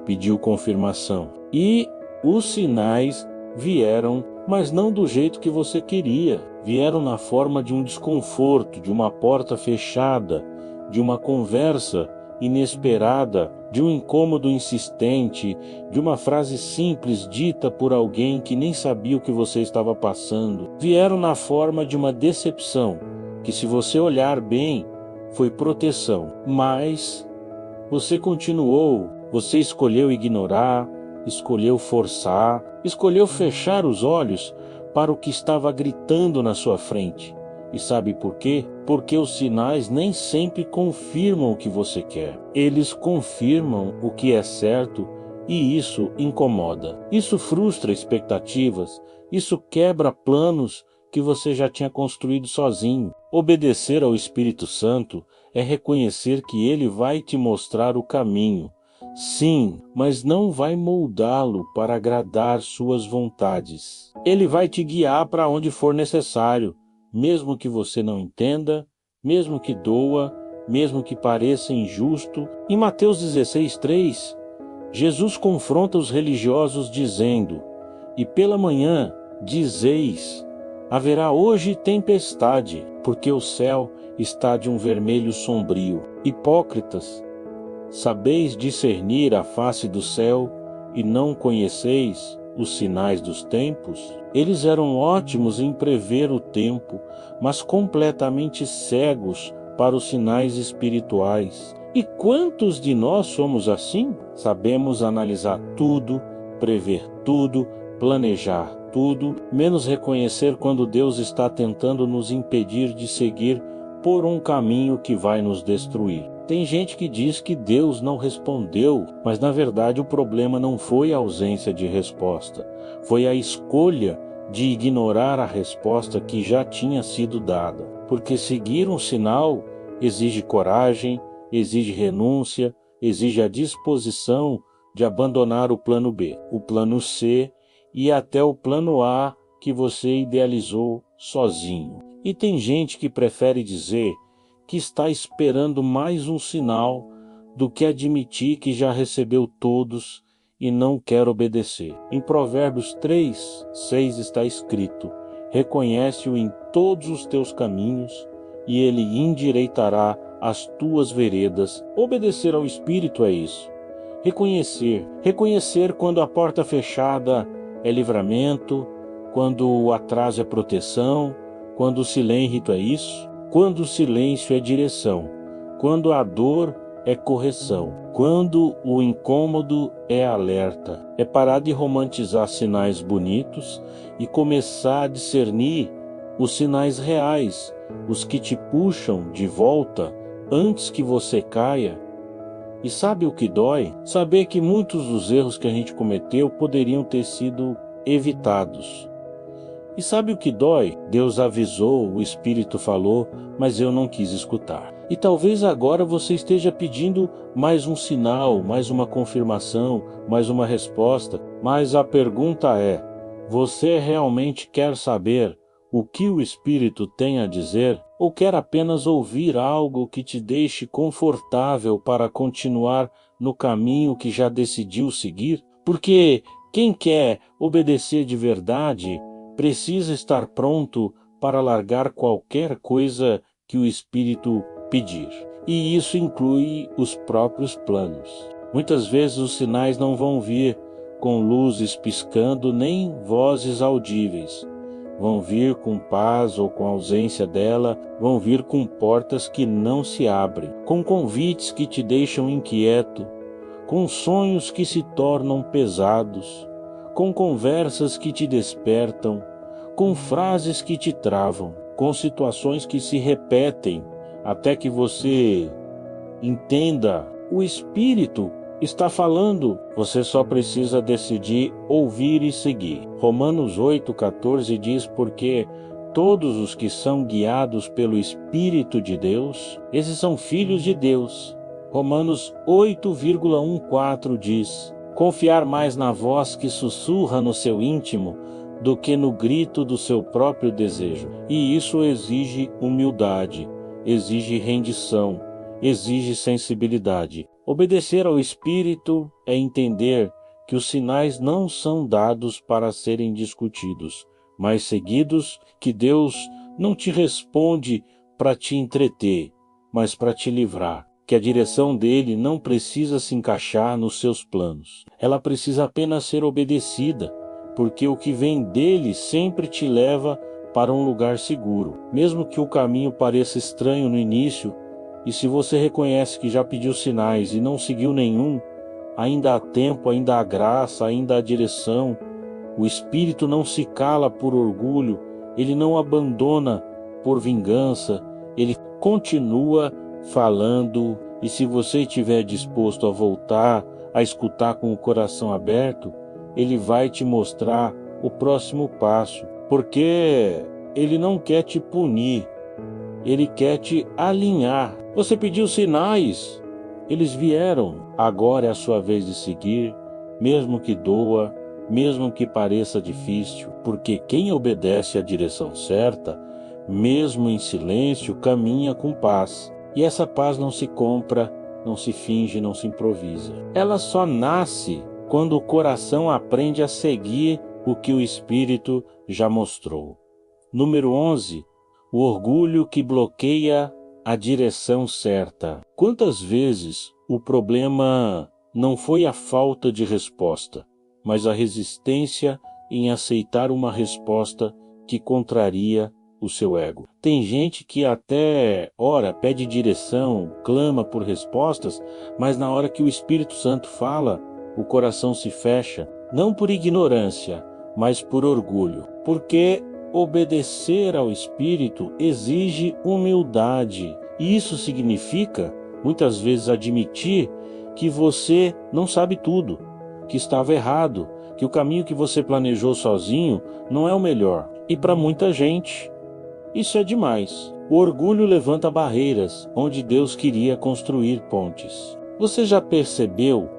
pediu confirmação. E os sinais vieram, mas não do jeito que você queria. Vieram na forma de um desconforto, de uma porta fechada, de uma conversa inesperada, de um incômodo insistente, de uma frase simples dita por alguém que nem sabia o que você estava passando. Vieram na forma de uma decepção, que, se você olhar bem, foi proteção. Mas você continuou, você escolheu ignorar, escolheu forçar, escolheu fechar os olhos para o que estava gritando na sua frente. E sabe por quê? Porque os sinais nem sempre confirmam o que você quer. Eles confirmam o que é certo e isso incomoda. Isso frustra expectativas, isso quebra planos que você já tinha construído sozinho. Obedecer ao Espírito Santo é reconhecer que ele vai te mostrar o caminho. Sim, mas não vai moldá-lo para agradar suas vontades. Ele vai te guiar para onde for necessário, mesmo que você não entenda, mesmo que doa, mesmo que pareça injusto. Em Mateus 16:3, Jesus confronta os religiosos dizendo: "E pela manhã dizeis: haverá hoje tempestade, porque o céu está de um vermelho sombrio. Hipócritas, sabeis discernir a face do céu e não conheceis os sinais dos tempos?" Eles eram ótimos em prever o tempo, mas completamente cegos para os sinais espirituais. E quantos de nós somos assim? Sabemos analisar tudo, prever tudo, planejar tudo, menos reconhecer quando Deus está tentando nos impedir de seguir por um caminho que vai nos destruir. Tem gente que diz que Deus não respondeu, mas na verdade o problema não foi a ausência de resposta, foi a escolha de ignorar a resposta que já tinha sido dada. Porque seguir um sinal exige coragem, exige renúncia, exige a disposição de abandonar o plano B, o plano C e até o plano A que você idealizou sozinho. E tem gente que prefere dizer que está esperando mais um sinal do que admitir que já recebeu todos e não quer obedecer. Em Provérbios 3:6 está escrito: "Reconhece-o em todos os teus caminhos, e ele endireitará as tuas veredas." Obedecer ao Espírito é isso. Reconhecer quando a porta fechada é livramento, quando o atraso é proteção, quando o silêncio é isso, quando o silêncio é direção, quando a dor é correção, quando o incômodo é alerta. É parar de romantizar sinais bonitos e começar a discernir os sinais reais, os que te puxam de volta antes que você caia. E sabe o que dói? Saber que muitos dos erros que a gente cometeu poderiam ter sido evitados. E sabe o que dói? Deus avisou, o Espírito falou, mas eu não quis escutar. E talvez agora você esteja pedindo mais um sinal, mais uma confirmação, mais uma resposta. Mas a pergunta é: você realmente quer saber o que o Espírito tem a dizer? Ou quer apenas ouvir algo que te deixe confortável para continuar no caminho que já decidiu seguir? Porque quem quer obedecer de verdade precisa estar pronto para largar qualquer coisa que o Espírito pedir. E isso inclui os próprios planos. Muitas vezes os sinais não vão vir com luzes piscando nem vozes audíveis. Vão vir com paz ou com ausência dela, vão vir com portas que não se abrem, com convites que te deixam inquieto, com sonhos que se tornam pesados, com conversas que te despertam, com frases que te travam, com situações que se repetem até que você entenda. O Espírito está falando, você só precisa decidir ouvir e seguir. Romanos 8:14 diz: "Porque todos os que são guiados pelo Espírito de Deus, esses são filhos de Deus." Romanos 8,14 diz: "Confiar mais na voz que sussurra no seu íntimo do que no grito do seu próprio desejo." E isso exige humildade, exige rendição, exige sensibilidade. Obedecer ao Espírito é entender que os sinais não são dados para serem discutidos, mas seguidos, que Deus não te responde para te entreter, mas para te livrar, que a direção dele não precisa se encaixar nos seus planos. Ela precisa apenas ser obedecida, porque o que vem dele sempre te leva para um lugar seguro. Mesmo que o caminho pareça estranho no início, e se você reconhece que já pediu sinais e não seguiu nenhum, ainda há tempo, ainda há graça, ainda há direção. O Espírito não se cala por orgulho, ele não abandona por vingança, ele continua falando, e se você estiver disposto a voltar, a escutar com o coração aberto, ele vai te mostrar o próximo passo, porque ele não quer te punir, ele quer te alinhar. Você pediu sinais, eles vieram, agora é a sua vez de seguir, mesmo que doa, mesmo que pareça difícil, porque quem obedece à direção certa, mesmo em silêncio, caminha com paz. E essa paz não se compra, não se finge, não se improvisa. Ela só nasce quando o coração aprende a seguir o que o Espírito já mostrou. Número 11. O orgulho que bloqueia a direção certa. Quantas vezes o problema não foi a falta de resposta, mas a resistência em aceitar uma resposta que contraria o seu ego. Tem gente que até ora, pede direção, clama por respostas, mas na hora que o Espírito Santo fala, o coração se fecha, não por ignorância, mas por orgulho. Porque obedecer ao Espírito exige humildade. E isso significa, muitas vezes, admitir que você não sabe tudo, que estava errado, que o caminho que você planejou sozinho não é o melhor. E para muita gente, isso é demais. O orgulho levanta barreiras onde Deus queria construir pontes. Você já percebeu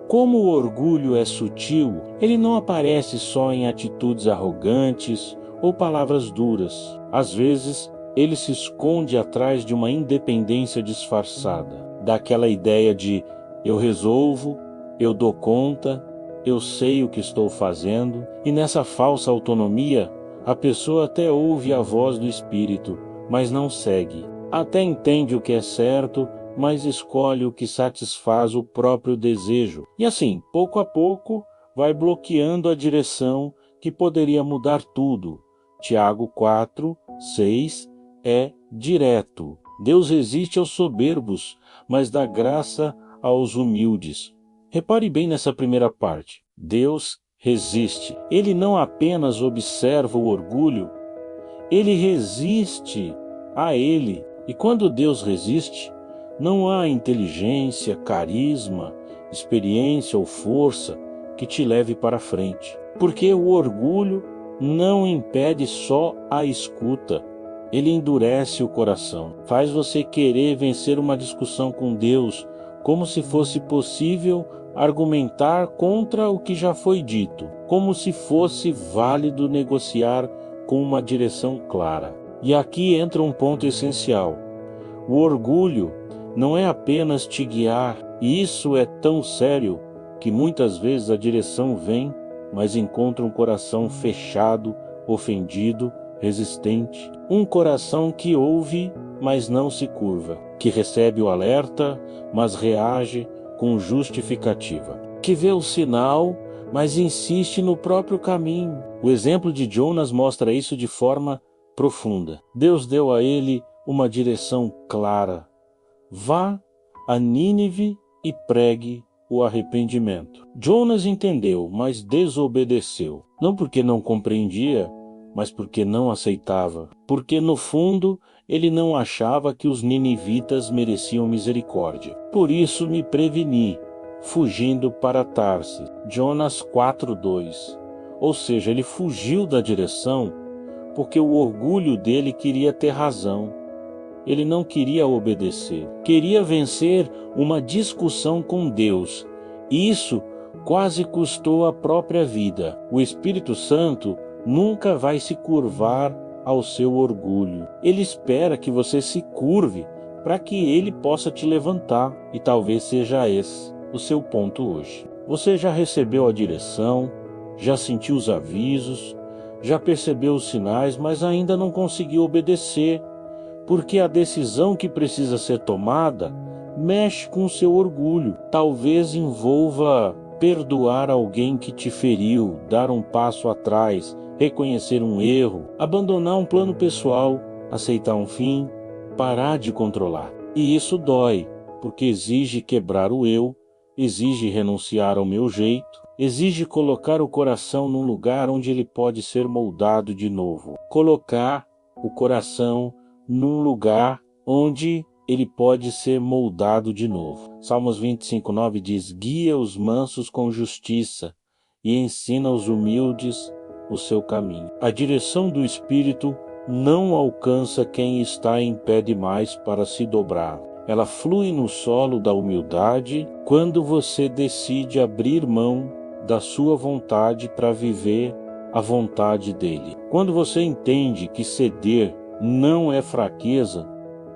como o orgulho é sutil? Ele não aparece só em atitudes arrogantes ou palavras duras. Às vezes, ele se esconde atrás de uma independência disfarçada, daquela ideia de eu resolvo, eu dou conta, eu sei o que estou fazendo, e nessa falsa autonomia, a pessoa até ouve a voz do Espírito, mas não segue. Até entende o que é certo, mas escolhe o que satisfaz o próprio desejo. E assim, pouco a pouco, vai bloqueando a direção que poderia mudar tudo. Tiago 4:6 é direto. Deus resiste aos soberbos, mas dá graça aos humildes. Repare bem nessa primeira parte. Deus resiste. Ele não apenas observa o orgulho, ele resiste a ele. E quando Deus resiste, não há inteligência, carisma, experiência ou força que te leve para frente. Porque o orgulho não impede só a escuta. Ele endurece o coração, faz você querer vencer uma discussão com Deus, como se fosse possível argumentar contra o que já foi dito, como se fosse válido negociar com uma direção clara. E aqui entra um ponto essencial. O orgulho não é apenas te guiar, e isso é tão sério que muitas vezes a direção vem, mas encontra um coração fechado, ofendido, resistente, um coração que ouve, mas não se curva, que recebe o alerta, mas reage com justificativa, que vê o sinal, mas insiste no próprio caminho. O exemplo de Jonas mostra isso de forma profunda. Deus deu a ele uma direção clara. Vá a Nínive e pregue o arrependimento. Jonas entendeu, mas desobedeceu. Não porque não compreendia, mas porque não aceitava. Porque no fundo ele não achava que os ninivitas mereciam misericórdia. Por isso me preveni, fugindo para Tarsis. Jonas 4:2. Ou seja, ele fugiu da direção porque o orgulho dele queria ter razão. Ele não queria obedecer. Queria vencer uma discussão com Deus. Isso quase custou a própria vida. O Espírito Santo nunca vai se curvar ao seu orgulho. Ele espera que você se curve para que ele possa te levantar. E talvez seja esse o seu ponto hoje. Você já recebeu a direção, já sentiu os avisos, já percebeu os sinais, mas ainda não conseguiu obedecer. porque a decisão que precisa ser tomada mexe com o seu orgulho. Talvez envolva perdoar alguém que te feriu, dar um passo atrás, reconhecer um erro, abandonar um plano pessoal, aceitar um fim, parar de controlar. E isso dói, porque exige quebrar o eu, exige renunciar ao meu jeito, exige colocar o coração num lugar onde ele pode ser moldado de novo. Colocar o coração num lugar onde ele pode ser moldado de novo. Salmos 25:9 diz: guia os mansos com justiça e ensina os humildes o seu caminho. A direção do Espírito não alcança quem está em pé demais para se dobrar. Ela flui no solo da humildade quando você decide abrir mão da sua vontade para viver a vontade dele. Quando você entende que ceder não é fraqueza,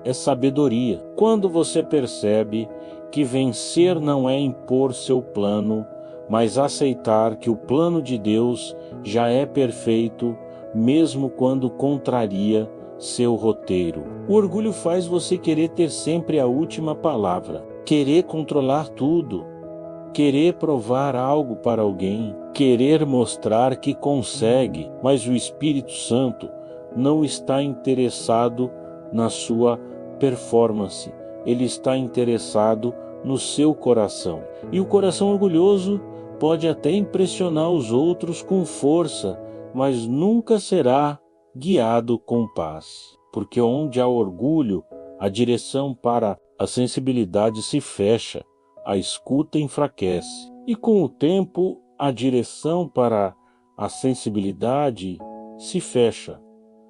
é sabedoria. Quando você percebe que vencer não é impor seu plano, mas aceitar que o plano de Deus já é perfeito, mesmo quando contraria seu roteiro. O orgulho faz você querer ter sempre a última palavra, querer controlar tudo, querer provar algo para alguém, querer mostrar que consegue, mas o Espírito Santo não está interessado na sua performance, ele está interessado no seu coração. E o coração orgulhoso pode até impressionar os outros com força, mas nunca será guiado com paz. Porque onde há orgulho, a direção para a sensibilidade se fecha, a escuta enfraquece. E com o tempo, a direção para a sensibilidade se fecha,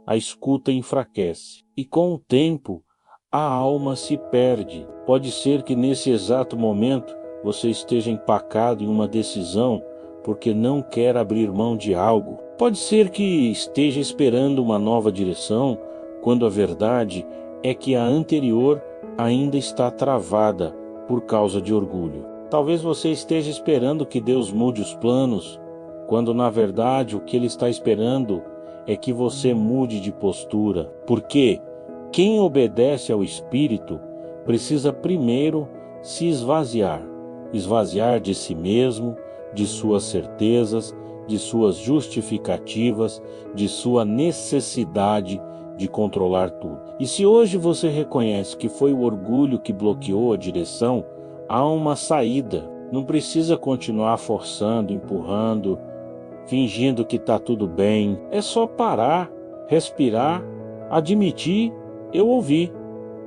a escuta enfraquece. E com o tempo, a alma se perde. Pode ser que nesse exato momento você esteja empacado em uma decisão porque não quer abrir mão de algo. Pode ser que esteja esperando uma nova direção, quando a verdade é que a anterior ainda está travada por causa de orgulho. Talvez você esteja esperando que Deus mude os planos, quando na verdade o que Ele está esperando é que você mude de postura. Porque quem obedece ao Espírito precisa primeiro se esvaziar de si mesmo, de suas certezas, de suas justificativas, de sua necessidade de controlar tudo. E se hoje você reconhece que foi o orgulho que bloqueou a direção, há uma saída. Não precisa continuar forçando, empurrando, fingindo que está tudo bem. É só parar, respirar, admitir: eu ouvi,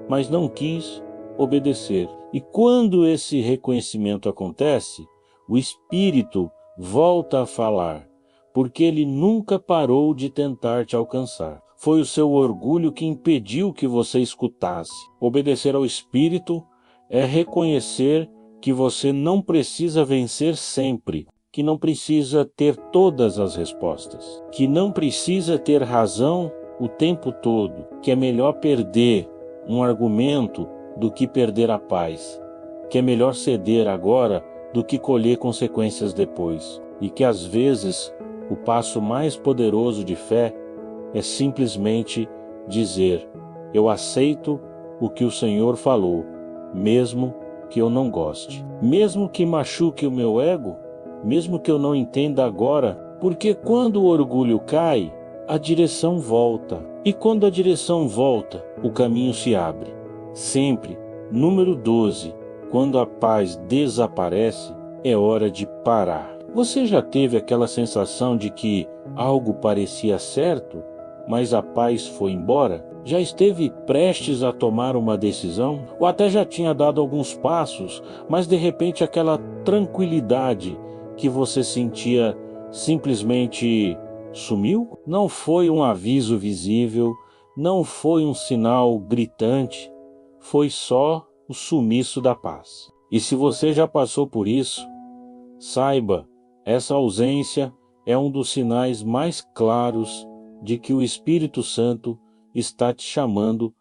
mas não quis obedecer. E quando esse reconhecimento acontece, o Espírito volta a falar, porque ele nunca parou de tentar te alcançar. Foi o seu orgulho que impediu que você escutasse. Obedecer ao Espírito é reconhecer que você não precisa vencer sempre, que não precisa ter todas as respostas, que não precisa ter razão o tempo todo, que é melhor perder um argumento do que perder a paz, que é melhor ceder agora do que colher consequências depois, e que às vezes o passo mais poderoso de fé é simplesmente dizer: eu aceito o que o Senhor falou, mesmo que eu não goste, mesmo que machuque o meu ego, mesmo que eu não entenda agora, porque quando o orgulho cai, a direção volta, e quando a direção volta, o caminho se abre. Sempre, número 12, quando a paz desaparece, é hora de parar. Você já teve aquela sensação de que algo parecia certo, mas a paz foi embora? Já esteve prestes a tomar uma decisão? Ou até já tinha dado alguns passos, mas de repente aquela tranquilidade que você sentia simplesmente sumiu? Não foi um aviso visível, não foi um sinal gritante, foi só o sumiço da paz. E se você já passou por isso, saiba, essa ausência é um dos sinais mais claros de que o Espírito Santo está te chamando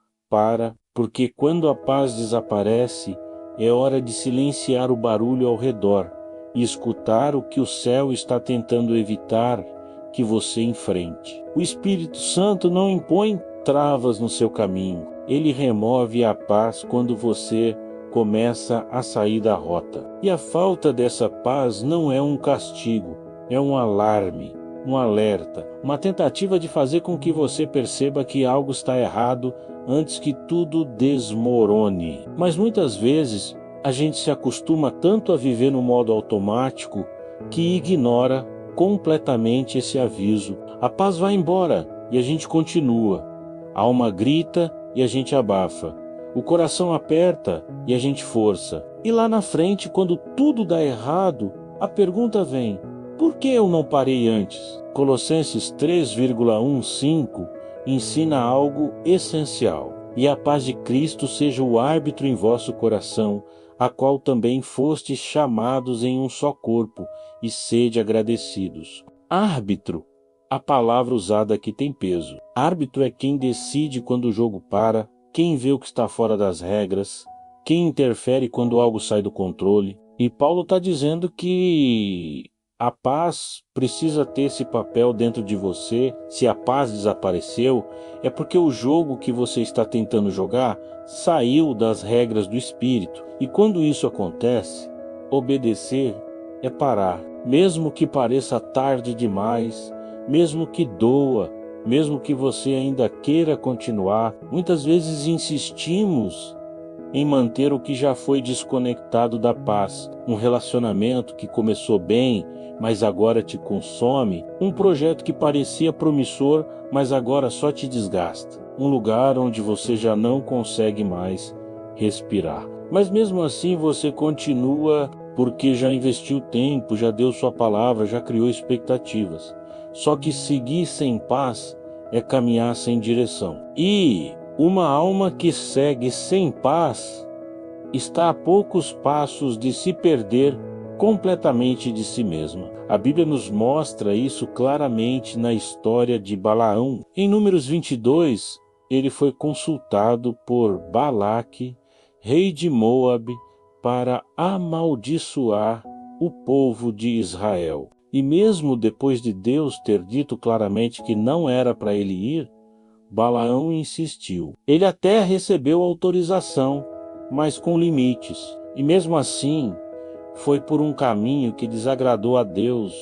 porque quando a paz desaparece, é hora de silenciar o barulho ao redor e escutar o que o céu está tentando evitar que você enfrente. O Espírito Santo não impõe travas no seu caminho. Ele remove a paz quando você começa a sair da rota. E a falta dessa paz não é um castigo, é um alarme, um alerta, uma tentativa de fazer com que você perceba que algo está errado antes que tudo desmorone. Mas muitas vezes a gente se acostuma tanto a viver no modo automático que ignora completamente esse aviso. A paz vai embora e a gente continua. A alma grita e a gente abafa. O coração aperta e a gente força. E lá na frente, quando tudo dá errado, a pergunta vem: por que eu não parei antes? Colossenses 3,15 ensina algo essencial. E a paz de Cristo seja o árbitro em vosso coração, a qual também fostes chamados em um só corpo, e sede agradecidos. Árbitro, a palavra usada aqui tem peso. Árbitro é quem decide quando o jogo para, quem vê o que está fora das regras, quem interfere quando algo sai do controle. E Paulo está dizendo que a paz precisa ter esse papel dentro de você. Se a paz desapareceu, é porque o jogo que você está tentando jogar saiu das regras do espírito. E quando isso acontece, obedecer é parar. Mesmo que pareça tarde demais, mesmo que doa, mesmo que você ainda queira continuar, muitas vezes insistimos em manter o que já foi desconectado da paz. Um relacionamento que começou bem, mas agora te consome. Um projeto que parecia promissor, mas agora só te desgasta. Um lugar onde você já não consegue mais respirar. Mas mesmo assim você continua porque já investiu tempo, já deu sua palavra, já criou expectativas. Só que seguir sem paz é caminhar sem direção. E uma alma que segue sem paz está a poucos passos de se perder completamente de si mesma. A Bíblia nos mostra isso claramente na história de Balaão. Em Números 22, ele foi consultado por Balaque, rei de Moabe, para amaldiçoar o povo de Israel. E mesmo depois de Deus ter dito claramente que não era para ele ir, Balaão insistiu. Ele até recebeu autorização, mas com limites. E mesmo assim, foi por um caminho que desagradou a Deus.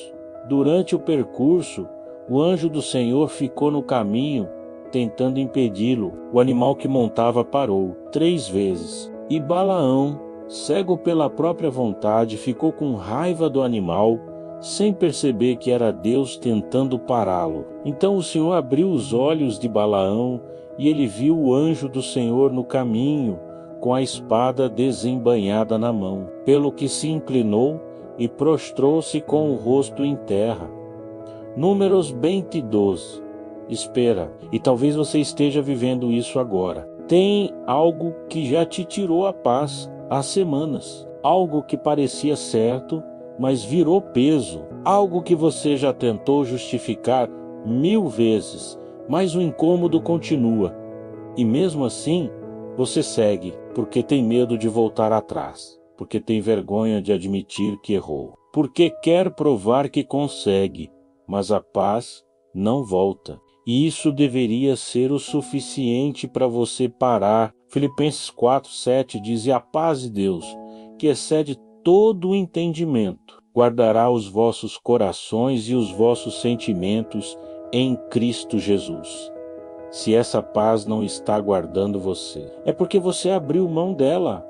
Durante o percurso, o anjo do Senhor ficou no caminho, tentando impedi-lo. O animal que montava parou 3 vezes. E Balaão, cego pela própria vontade, ficou com raiva do animal, sem perceber que era Deus tentando pará-lo. Então o Senhor abriu os olhos de Balaão e ele viu o anjo do Senhor no caminho, com a espada desembainhada na mão, pelo que se inclinou e prostrou-se com o rosto em terra. Números 22. Espera, e talvez você esteja vivendo isso agora. Tem algo que já te tirou a paz há semanas. Algo que parecia certo, mas virou peso. Algo que você já tentou justificar 1000 vezes, mas o incômodo continua. E mesmo assim, você segue, porque tem medo de voltar atrás, porque tem vergonha de admitir que errou, porque quer provar que consegue, mas a paz não volta. E isso deveria ser o suficiente para você parar. Filipenses 4:7 diz: e a paz de Deus, que excede todo o entendimento, guardará os vossos corações e os vossos sentimentos em Cristo Jesus. Se essa paz não está guardando você, é porque você abriu mão dela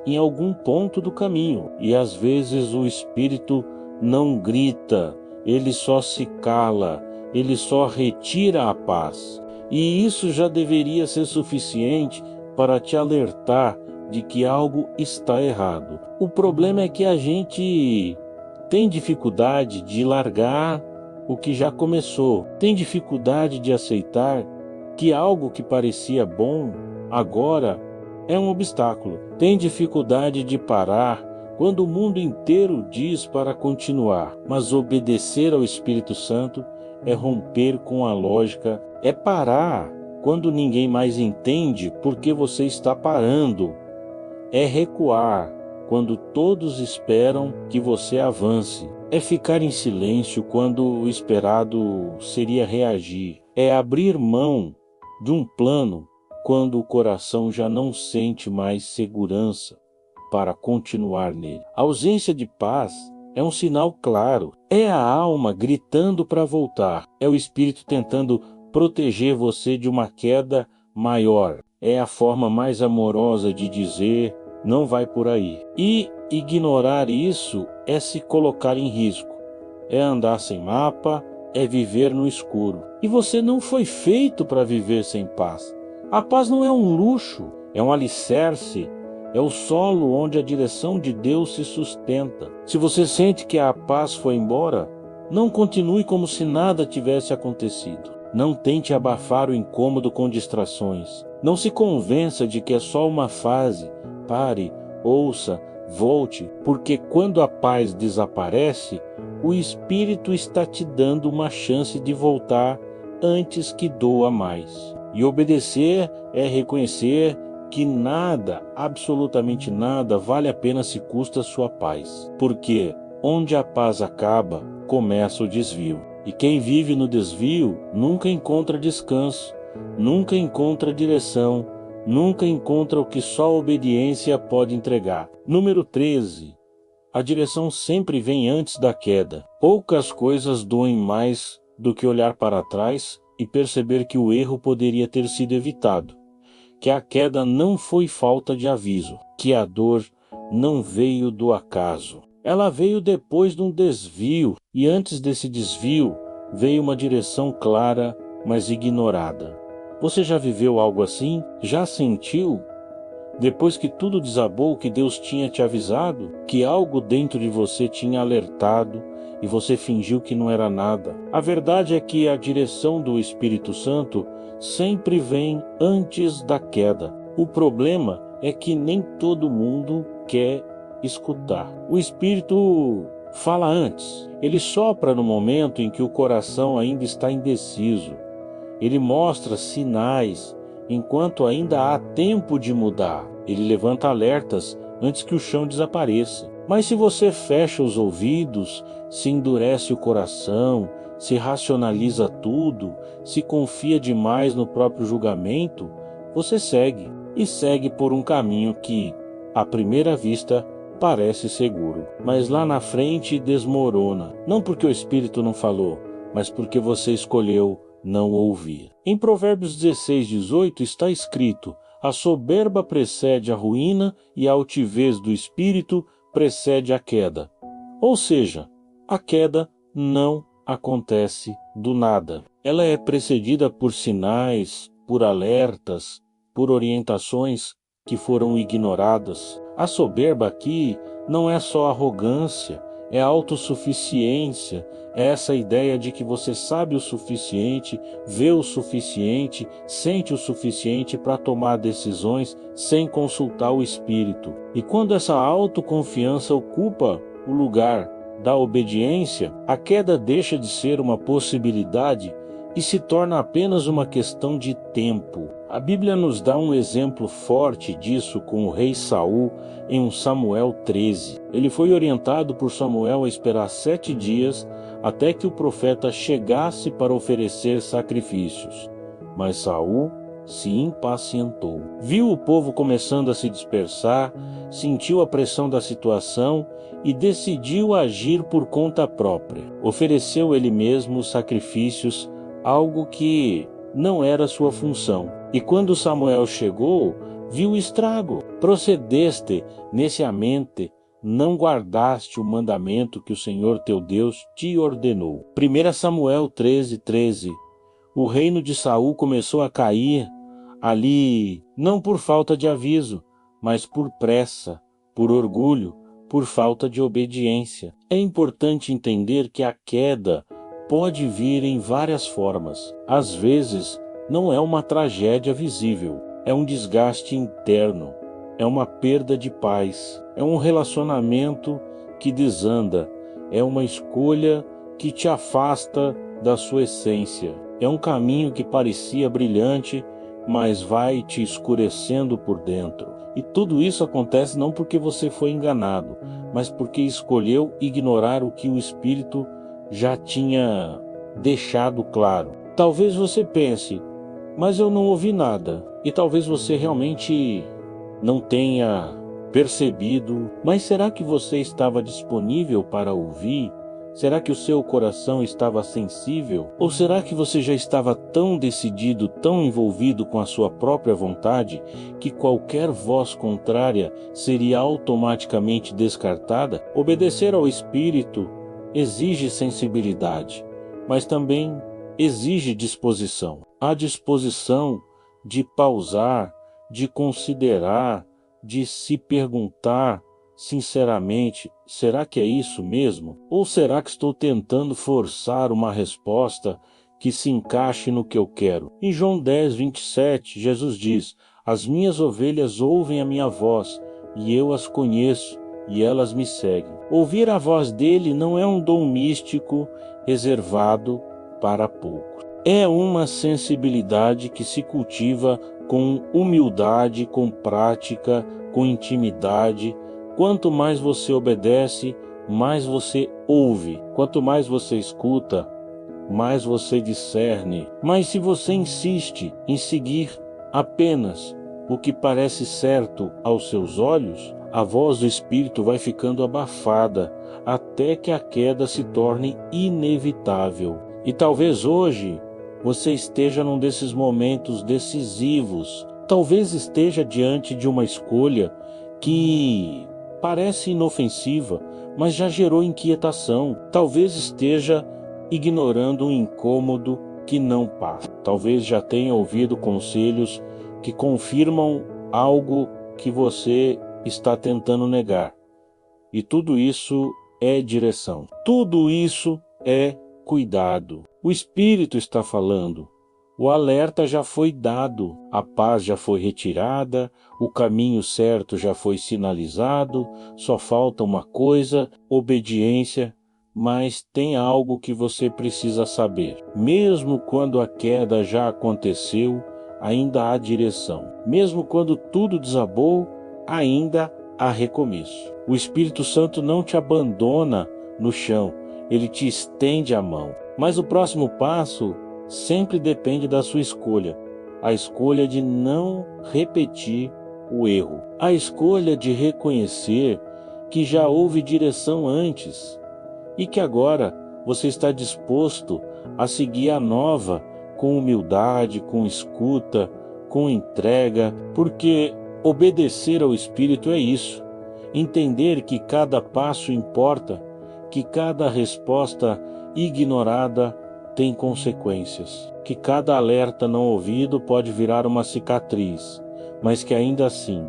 em algum ponto do caminho. E às vezes o Espírito não grita, ele só se cala, ele só retira a paz. E isso já deveria ser suficiente para te alertar de que algo está errado. O problema é que a gente tem dificuldade de largar o que já começou, tem dificuldade de aceitar que algo que parecia bom agora é um obstáculo. Tem dificuldade de parar quando o mundo inteiro diz para continuar. Mas obedecer ao Espírito Santo é romper com a lógica, é parar quando ninguém mais entende por que você está parando. É recuar quando todos esperam que você avance. É ficar em silêncio quando o esperado seria reagir. É abrir mão de um plano quando o coração já não sente mais segurança para continuar nele. A ausência de paz é um sinal claro. É a alma gritando para voltar. É o espírito tentando proteger você de uma queda maior. É a forma mais amorosa de dizer: não vai por aí. E ignorar isso é se colocar em risco. É andar sem mapa, é viver no escuro. E você não foi feito para viver sem paz. A paz não é um luxo, é um alicerce, é o solo onde a direção de Deus se sustenta. Se você sente que a paz foi embora, não continue como se nada tivesse acontecido. Não tente abafar o incômodo com distrações. Não se convença de que é só uma fase. Pare, ouça, volte, porque quando a paz desaparece, o Espírito está te dando uma chance de voltar antes que doa mais. E obedecer é reconhecer que nada, absolutamente nada, vale a pena se custa a sua paz. Porque onde a paz acaba, começa o desvio. E quem vive no desvio nunca encontra descanso, nunca encontra direção, nunca encontra o que só a obediência pode entregar. Número 13. A direção sempre vem antes da queda. Poucas coisas doem mais do que olhar para trás e perceber que o erro poderia ter sido evitado, que a queda não foi falta de aviso, que a dor não veio do acaso. Ela veio depois de um desvio, e antes desse desvio veio uma direção clara, mas ignorada. Você já viveu algo assim? Já sentiu? Depois que tudo desabou, que Deus tinha te avisado, que algo dentro de você tinha alertado e você fingiu que não era nada. A verdade é que a direção do Espírito Santo sempre vem antes da queda. O problema é que nem todo mundo quer escutar. O Espírito fala antes. Ele sopra no momento em que o coração ainda está indeciso. Ele mostra sinais enquanto ainda há tempo de mudar. Ele levanta alertas antes que o chão desapareça. Mas se você fecha os ouvidos, se endurece o coração, se racionaliza tudo, se confia demais no próprio julgamento, você segue. E segue por um caminho que, à primeira vista, parece seguro. Mas lá na frente desmorona. Não porque o Espírito não falou, mas porque você escolheu não ouvir. Em Provérbios 16:18 está escrito: a soberba precede a ruína e a altivez do espírito precede a queda. Ou seja, a queda não acontece do nada. Ela é precedida por sinais, por alertas, por orientações que foram ignoradas. A soberba aqui não é só arrogância, é autossuficiência, é essa ideia de que você sabe o suficiente, vê o suficiente, sente o suficiente para tomar decisões sem consultar o Espírito. E quando essa autoconfiança ocupa o lugar da obediência, a queda deixa de ser uma possibilidade e se torna apenas uma questão de tempo. A Bíblia nos dá um exemplo forte disso com o rei Saul em 1 Samuel 13. Ele foi orientado por Samuel a esperar 7 dias até que o profeta chegasse para oferecer sacrifícios. Mas Saul se impacientou. Viu o povo começando a se dispersar, sentiu a pressão da situação e decidiu agir por conta própria. Ofereceu ele mesmo sacrifícios, algo que não era sua função. E quando Samuel chegou, viu o estrago. Procedeste neciamente, não guardaste o mandamento que o Senhor teu Deus te ordenou. 1 Samuel 13:13. O reino de Saul começou a cair ali, não por falta de aviso, mas por pressa, por orgulho, por falta de obediência. É importante entender que a queda pode vir em várias formas. Às vezes, não é uma tragédia visível, é um desgaste interno, é uma perda de paz, é um relacionamento que desanda, é uma escolha que te afasta da sua essência, é um caminho que parecia brilhante, mas vai te escurecendo por dentro. E tudo isso acontece não porque você foi enganado, mas porque escolheu ignorar o que o Espírito já tinha deixado claro. Talvez você pense: mas eu não ouvi nada. E talvez você realmente não tenha percebido, mas será que você estava disponível para ouvir? Será que o seu coração estava sensível? Ou será que você já estava tão decidido, tão envolvido com a sua própria vontade, que qualquer voz contrária seria automaticamente descartada? Obedecer ao Espírito exige sensibilidade, mas também exige disposição. A disposição de pausar, de considerar, de se perguntar sinceramente: será que é isso mesmo? Ou será que estou tentando forçar uma resposta que se encaixe no que eu quero? Em João 10, 27, Jesus diz: as minhas ovelhas ouvem a minha voz, e eu as conheço, e elas me seguem. Ouvir a voz dele não é um dom místico reservado para poucos. É uma sensibilidade que se cultiva com humildade, com prática, com intimidade. Quanto mais você obedece, mais você ouve. Quanto mais você escuta, mais você discerne. Mas se você insiste em seguir apenas o que parece certo aos seus olhos, a voz do Espírito vai ficando abafada até que a queda se torne inevitável. E talvez hoje você esteja num desses momentos decisivos. Talvez esteja diante de uma escolha que parece inofensiva, mas já gerou inquietação. Talvez esteja ignorando um incômodo que não passa. Talvez já tenha ouvido conselhos que confirmam algo que você está tentando negar. E tudo isso é direção. Tudo isso é cuidado. O Espírito está falando. O alerta já foi dado, a paz já foi retirada, o caminho certo já foi sinalizado, só falta uma coisa: obediência. Mas tem algo que você precisa saber. Mesmo quando a queda já aconteceu, ainda há direção. Mesmo quando tudo desabou, ainda há recomeço. O Espírito Santo não te abandona no chão, ele te estende a mão. Mas o próximo passo sempre depende da sua escolha. A escolha de não repetir o erro. A escolha de reconhecer que já houve direção antes e que agora você está disposto a seguir a nova com humildade, com escuta, com entrega, porque obedecer ao Espírito é isso. Entender que cada passo importa, que cada resposta ignorada tem consequências, que cada alerta não ouvido pode virar uma cicatriz, mas que ainda assim,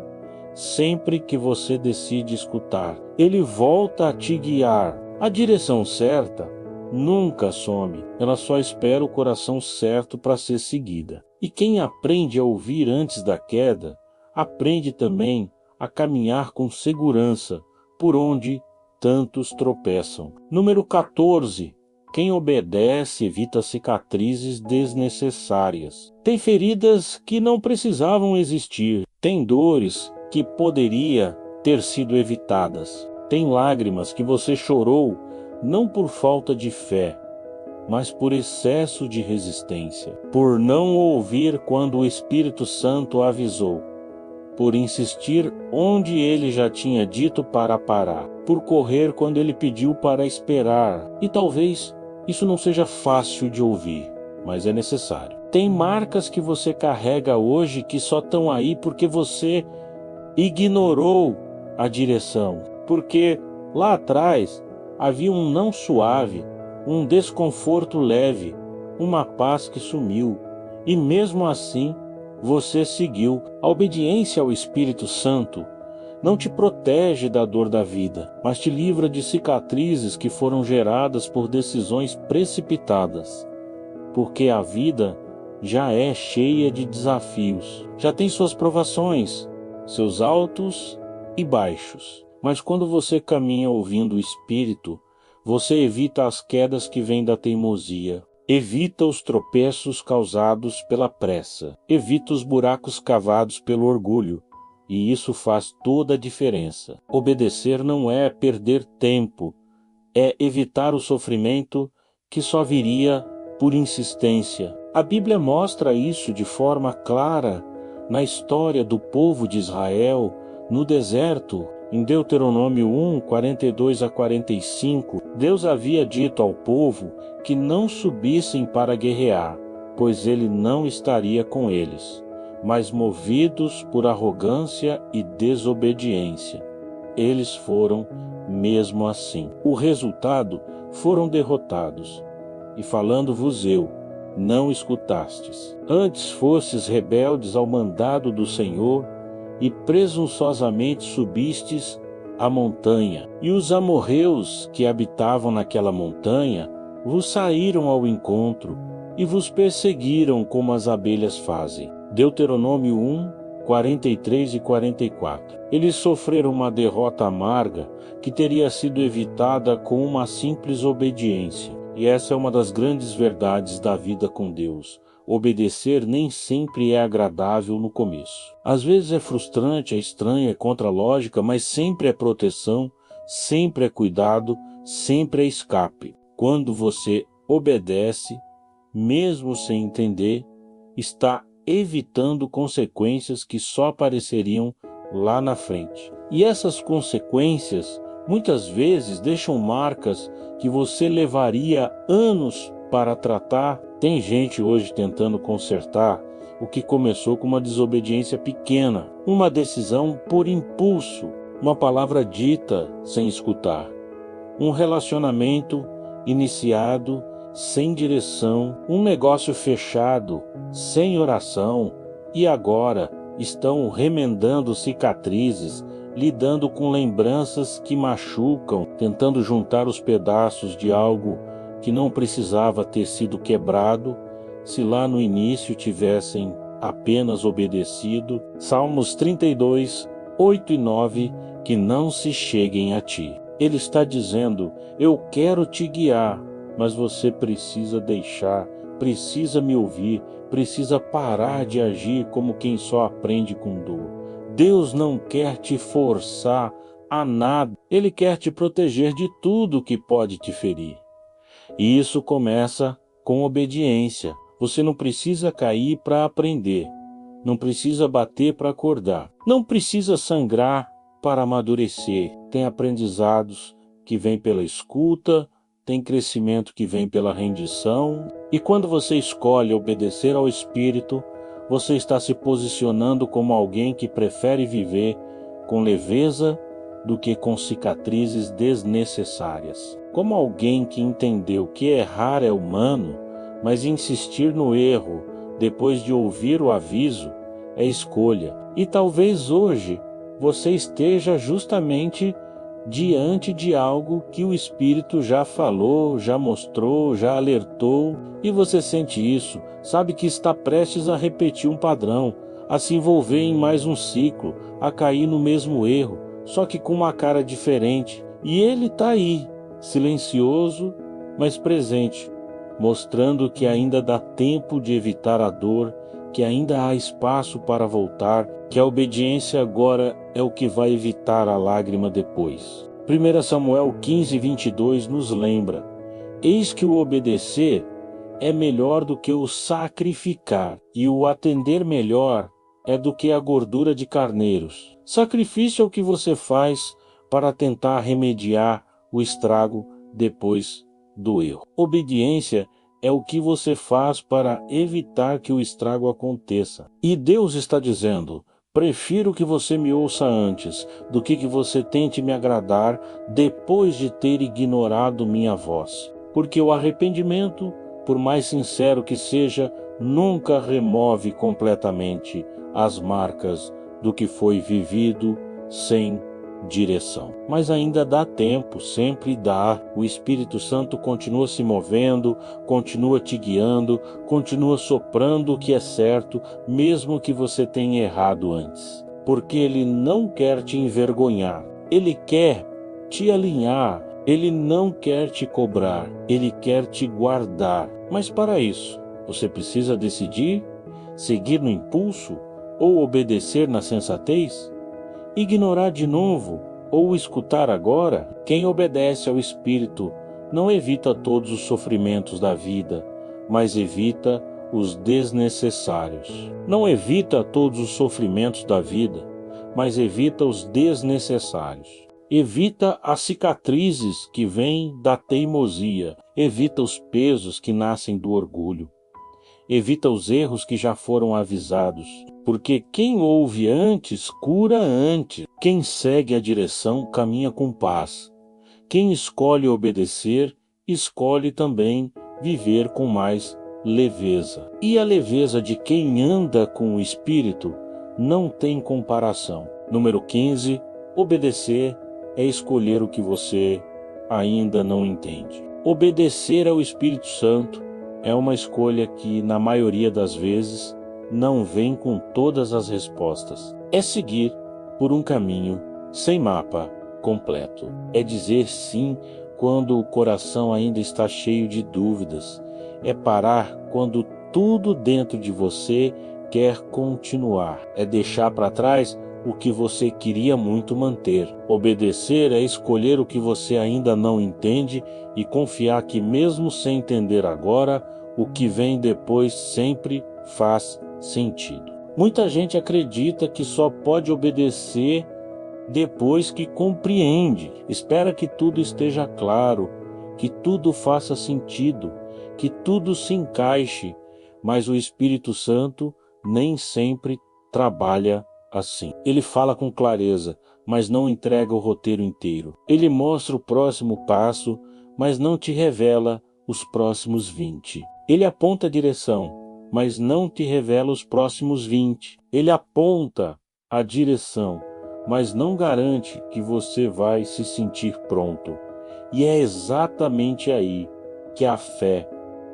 sempre que você decide escutar, ele volta a te guiar. A direção certa nunca some, ela só espera o coração certo para ser seguida. E quem aprende a ouvir antes da queda, aprende também a caminhar com segurança por onde tantos tropeçam. Número 14. Quem obedece evita cicatrizes desnecessárias. Tem feridas que não precisavam existir. Tem dores que poderia ter sido evitadas. Tem lágrimas que você chorou não por falta de fé, mas por excesso de resistência, por não ouvir quando o Espírito Santo avisou, por insistir onde ele já tinha dito para parar, por correr quando ele pediu para esperar. E talvez isso não seja fácil de ouvir, mas é necessário. Tem marcas que você carrega hoje que só estão aí porque você ignorou a direção, porque lá atrás havia um não suave, um desconforto leve, uma paz que sumiu, e mesmo assim você seguiu. A obediência ao Espírito Santo não te protege da dor da vida, mas te livra de cicatrizes que foram geradas por decisões precipitadas, porque a vida já é cheia de desafios, já tem suas provações, seus altos e baixos. Mas quando você caminha ouvindo o Espírito, você evita as quedas que vêm da teimosia, evita os tropeços causados pela pressa, evita os buracos cavados pelo orgulho, e isso faz toda a diferença. Obedecer não é perder tempo, é evitar o sofrimento que só viria por insistência. A Bíblia mostra isso de forma clara na história do povo de Israel no deserto. Em Deuteronômio 1, 42 a 45, Deus havia dito ao povo que não subissem para guerrear, pois ele não estaria com eles, mas movidos por arrogância e desobediência, eles foram mesmo assim. O resultado, foram derrotados. E falando-vos eu, não escutastes. Antes fostes rebeldes ao mandado do Senhor, e presunçosamente subistes a montanha. E os amorreus que habitavam naquela montanha vos saíram ao encontro e vos perseguiram como as abelhas fazem. Deuteronômio 1, 43 e 44. Eles sofreram uma derrota amarga que teria sido evitada com uma simples obediência. E essa é uma das grandes verdades da vida com Deus. Obedecer nem sempre é agradável no começo. Às vezes é frustrante, é estranho, é contra a lógica, mas sempre é proteção, sempre é cuidado, sempre é escape. Quando você obedece, mesmo sem entender, está evitando consequências que só apareceriam lá na frente. E essas consequências, muitas vezes, deixam marcas que você levaria anos para tratar. Tem gente hoje tentando consertar o que começou com uma desobediência pequena, uma decisão por impulso, uma palavra dita sem escutar, um relacionamento iniciado sem direção, um negócio fechado sem oração, e agora estão remendando cicatrizes, lidando com lembranças que machucam, tentando juntar os pedaços de algo que não precisava ter sido quebrado, se lá no início tivessem apenas obedecido. Salmos 32, 8 e 9, que não se cheguem a ti. Ele está dizendo, eu quero te guiar, mas você precisa deixar, precisa me ouvir, precisa parar de agir como quem só aprende com dor. Deus não quer te forçar a nada, Ele quer te proteger de tudo que pode te ferir. E isso começa com obediência. Você não precisa cair para aprender, não precisa bater para acordar, não precisa sangrar para amadurecer. Tem aprendizados que vêm pela escuta, tem crescimento que vem pela rendição. E quando você escolhe obedecer ao Espírito, você está se posicionando como alguém que prefere viver com leveza do que com cicatrizes desnecessárias. Como alguém que entendeu que errar é humano, mas insistir no erro depois de ouvir o aviso é escolha. E talvez hoje você esteja justamente diante de algo que o Espírito já falou, já mostrou, já alertou, e você sente isso, sabe que está prestes a repetir um padrão, a se envolver em mais um ciclo, a cair no mesmo erro, só que com uma cara diferente. E ele está aí, silencioso, mas presente, mostrando que ainda dá tempo de evitar a dor, que ainda há espaço para voltar, que a obediência agora é o que vai evitar a lágrima depois. 1 Samuel 15, 22 nos lembra, eis que o obedecer é melhor do que o sacrificar, e o atender melhor é do que a gordura de carneiros. Sacrifício é o que você faz para tentar remediar o estrago depois do erro. Obediência é o que você faz para evitar que o estrago aconteça. E Deus está dizendo, prefiro que você me ouça antes do que você tente me agradar depois de ter ignorado minha voz. Porque o arrependimento, por mais sincero que seja, nunca remove completamente as marcas do que foi vivido sem direção. Mas ainda dá tempo, sempre dá. O Espírito Santo continua se movendo, continua te guiando, continua soprando o que é certo, mesmo que você tenha errado antes. Porque Ele não quer te envergonhar, Ele quer te alinhar, Ele não quer te cobrar, Ele quer te guardar. Mas para isso, você precisa decidir, seguir no impulso ou obedecer na sensatez? Ignorar de novo ou escutar agora? Quem obedece ao Espírito não evita todos os sofrimentos da vida, mas evita os desnecessários. Não evita todos os sofrimentos da vida, mas evita os desnecessários. Evita as cicatrizes que vêm da teimosia. Evita os pesos que nascem do orgulho. Evita os erros que já foram avisados. Porque quem ouve antes, cura antes. Quem segue a direção, caminha com paz. Quem escolhe obedecer, escolhe também viver com mais leveza. E a leveza de quem anda com o Espírito não tem comparação. Número 15. Obedecer é escolher o que você ainda não entende. Obedecer ao Espírito Santo é uma escolha que, na maioria das vezes, não vem com todas as respostas. É seguir por um caminho sem mapa completo. É dizer sim quando o coração ainda está cheio de dúvidas. É parar quando tudo dentro de você quer continuar. É deixar para trás o que você queria muito manter. Obedecer é escolher o que você ainda não entende e confiar que, mesmo sem entender agora, o que vem depois sempre faz sentido. Muita gente acredita que só pode obedecer depois que compreende. Espera que tudo esteja claro, que tudo faça sentido, que tudo se encaixe, mas o Espírito Santo nem sempre trabalha assim. Ele fala com clareza, mas não entrega o roteiro inteiro. Ele mostra o próximo passo, mas não te revela os próximos 20. Ele aponta a direção, mas não te revela os próximos 20. Ele aponta a direção, mas não garante que você vai se sentir pronto. E é exatamente aí que a fé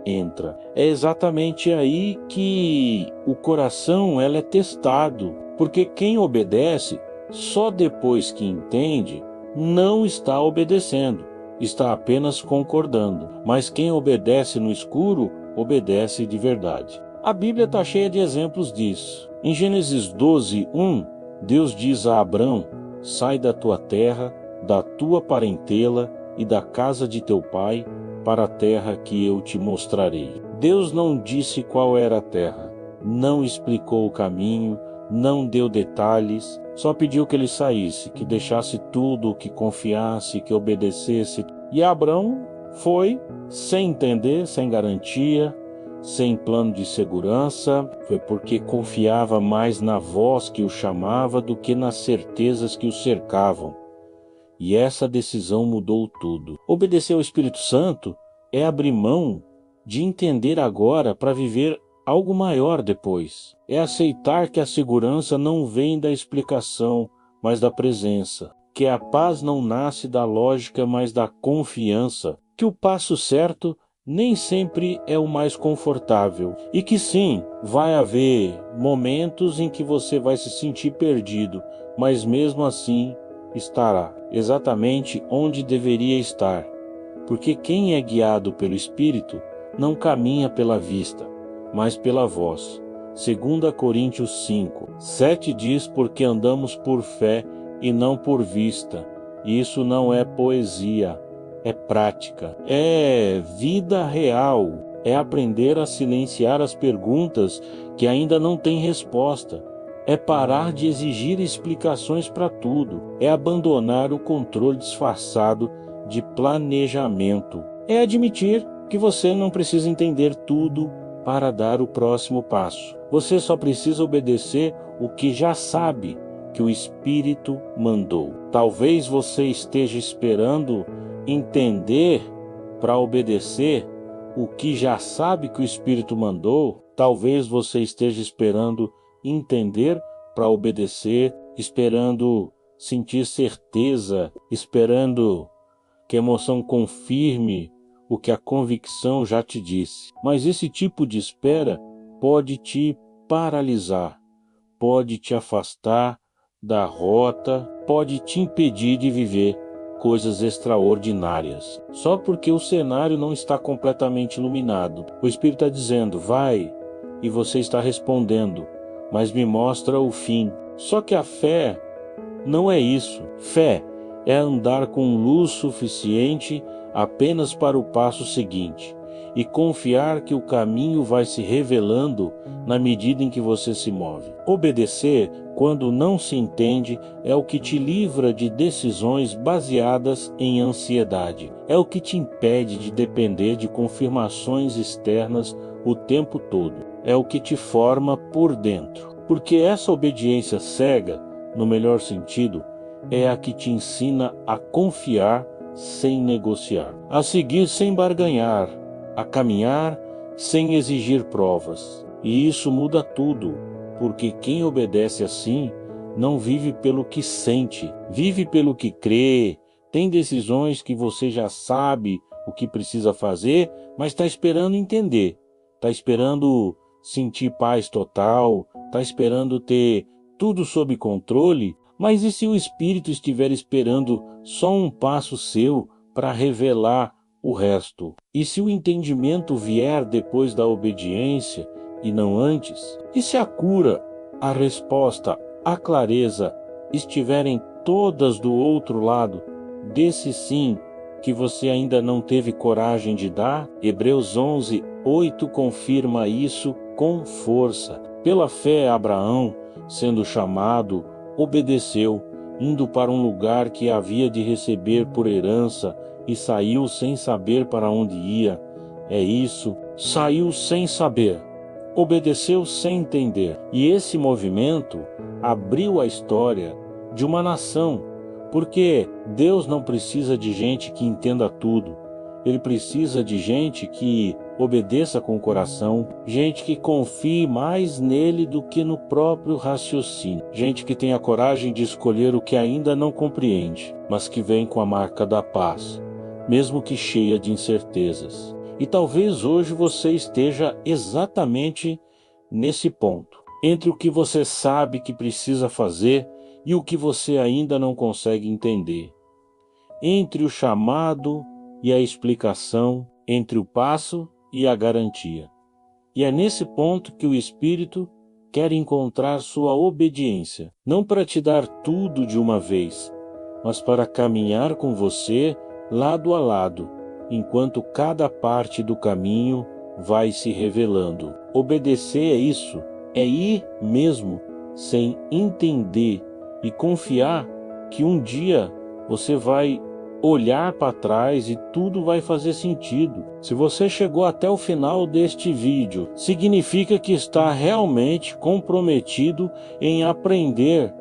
entra. É exatamente aí que o coração é testado, porque quem obedece, só depois que entende, não está obedecendo, está apenas concordando. Mas quem obedece no escuro, obedece de verdade. A Bíblia está cheia de exemplos disso. Em Gênesis 12:1, Deus diz a Abrão: sai da tua terra, da tua parentela e da casa de teu pai, para a terra que eu te mostrarei. Deus não disse qual era a terra, não explicou o caminho, não deu detalhes, só pediu que ele saísse, que deixasse tudo, que confiasse, que obedecesse. E Abrão foi, sem entender, sem garantia, sem plano de segurança. Foi porque confiava mais na voz que o chamava do que nas certezas que o cercavam. E essa decisão mudou tudo. Obedecer ao Espírito Santo é abrir mão de entender agora para viver algo maior depois. É aceitar que a segurança não vem da explicação, mas da presença. Que a paz não nasce da lógica, mas da confiança. Que o passo certo nem sempre é o mais confortável. E que sim, vai haver momentos em que você vai se sentir perdido, mas mesmo assim estará exatamente onde deveria estar, porque quem é guiado pelo Espírito não caminha pela vista, mas pela voz. 2 Coríntios 5:7 diz: porque andamos por fé e não por vista. Isso não é poesia, é prática, é vida real, é aprender a silenciar as perguntas que ainda não têm resposta. É parar de exigir explicações para tudo. É abandonar o controle disfarçado de planejamento. É admitir que você não precisa entender tudo para dar o próximo passo. Você só precisa obedecer o que já sabe que o Espírito mandou. Talvez você esteja esperando entender para obedecer o que já sabe que o Espírito mandou. Talvez você esteja esperando entender para obedecer, esperando sentir certeza, esperando que a emoção confirme o que a convicção já te disse. Mas esse tipo de espera pode te paralisar, pode te afastar da rota, pode te impedir de viver coisas extraordinárias. Só porque o cenário não está completamente iluminado. O Espírito está dizendo, vai, e você está respondendo, mas me mostra o fim. Só que a fé não é isso. Fé é andar com luz suficiente apenas para o passo seguinte. e confiar que o caminho vai se revelando na medida em que você se move. Obedecer, quando não se entende, é o que te livra de decisões baseadas em ansiedade. É o que te impede de depender de confirmações externas o tempo todo. É o que te forma por dentro. Porque essa obediência cega, no melhor sentido, é a que te ensina a confiar sem negociar, a seguir sem barganhar, a caminhar sem exigir provas. E isso muda tudo, porque quem obedece assim não vive pelo que sente, vive pelo que crê, tem decisões que você já sabe o que precisa fazer, mas está esperando entender, está esperando sentir paz total, está esperando ter tudo sob controle. Mas e se o Espírito estiver esperando só um passo seu para revelar o resto? E se o entendimento vier depois da obediência e não antes? E se a cura, a resposta, a clareza estiverem todas do outro lado desse sim que você ainda não teve coragem de dar? Hebreus 11:8 confirma isso com força. Pela fé, Abraão, sendo chamado, obedeceu, indo para um lugar que havia de receber por herança, e saiu sem saber para onde ia. É isso, saiu sem saber, obedeceu sem entender. E esse movimento abriu a história de uma nação, porque Deus não precisa de gente que entenda tudo. Ele precisa de gente que obedeça com o coração, gente que confie mais nele do que no próprio raciocínio, gente que tenha coragem de escolher o que ainda não compreende, mas que vem com a marca da paz, mesmo que cheia de incertezas. E talvez hoje você esteja exatamente nesse ponto, entre o que você sabe que precisa fazer e o que você ainda não consegue entender, entre o chamado e a explicação, entre o passo e a garantia. E é nesse ponto que o Espírito quer encontrar sua obediência, não para te dar tudo de uma vez, mas para caminhar com você lado a lado, enquanto cada parte do caminho vai se revelando. Obedecer é isso, é ir mesmo sem entender e confiar que um dia você vai olhar para trás e tudo vai fazer sentido. Se você chegou até o final deste vídeo, significa que está realmente comprometido em aprender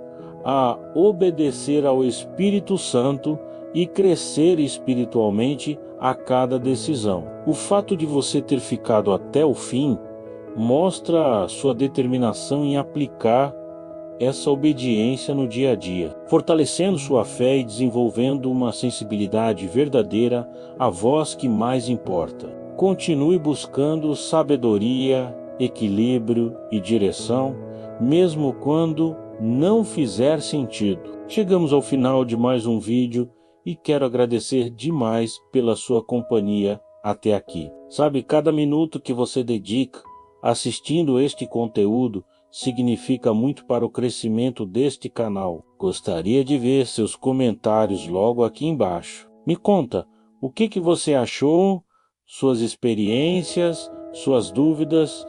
a obedecer ao Espírito Santo e crescer espiritualmente a cada decisão. O fato de você ter ficado até o fim mostra sua determinação em aplicar essa obediência no dia a dia, fortalecendo sua fé e desenvolvendo uma sensibilidade verdadeira à voz que mais importa. Continue buscando sabedoria, equilíbrio e direção, mesmo quando não fizer sentido. Chegamos ao final de mais um vídeo e quero agradecer demais pela sua companhia até aqui. Sabe, cada minuto que você dedica assistindo este conteúdo significa muito para o crescimento deste canal. Gostaria de ver seus comentários logo aqui embaixo. Me conta, o que você achou, suas experiências, suas dúvidas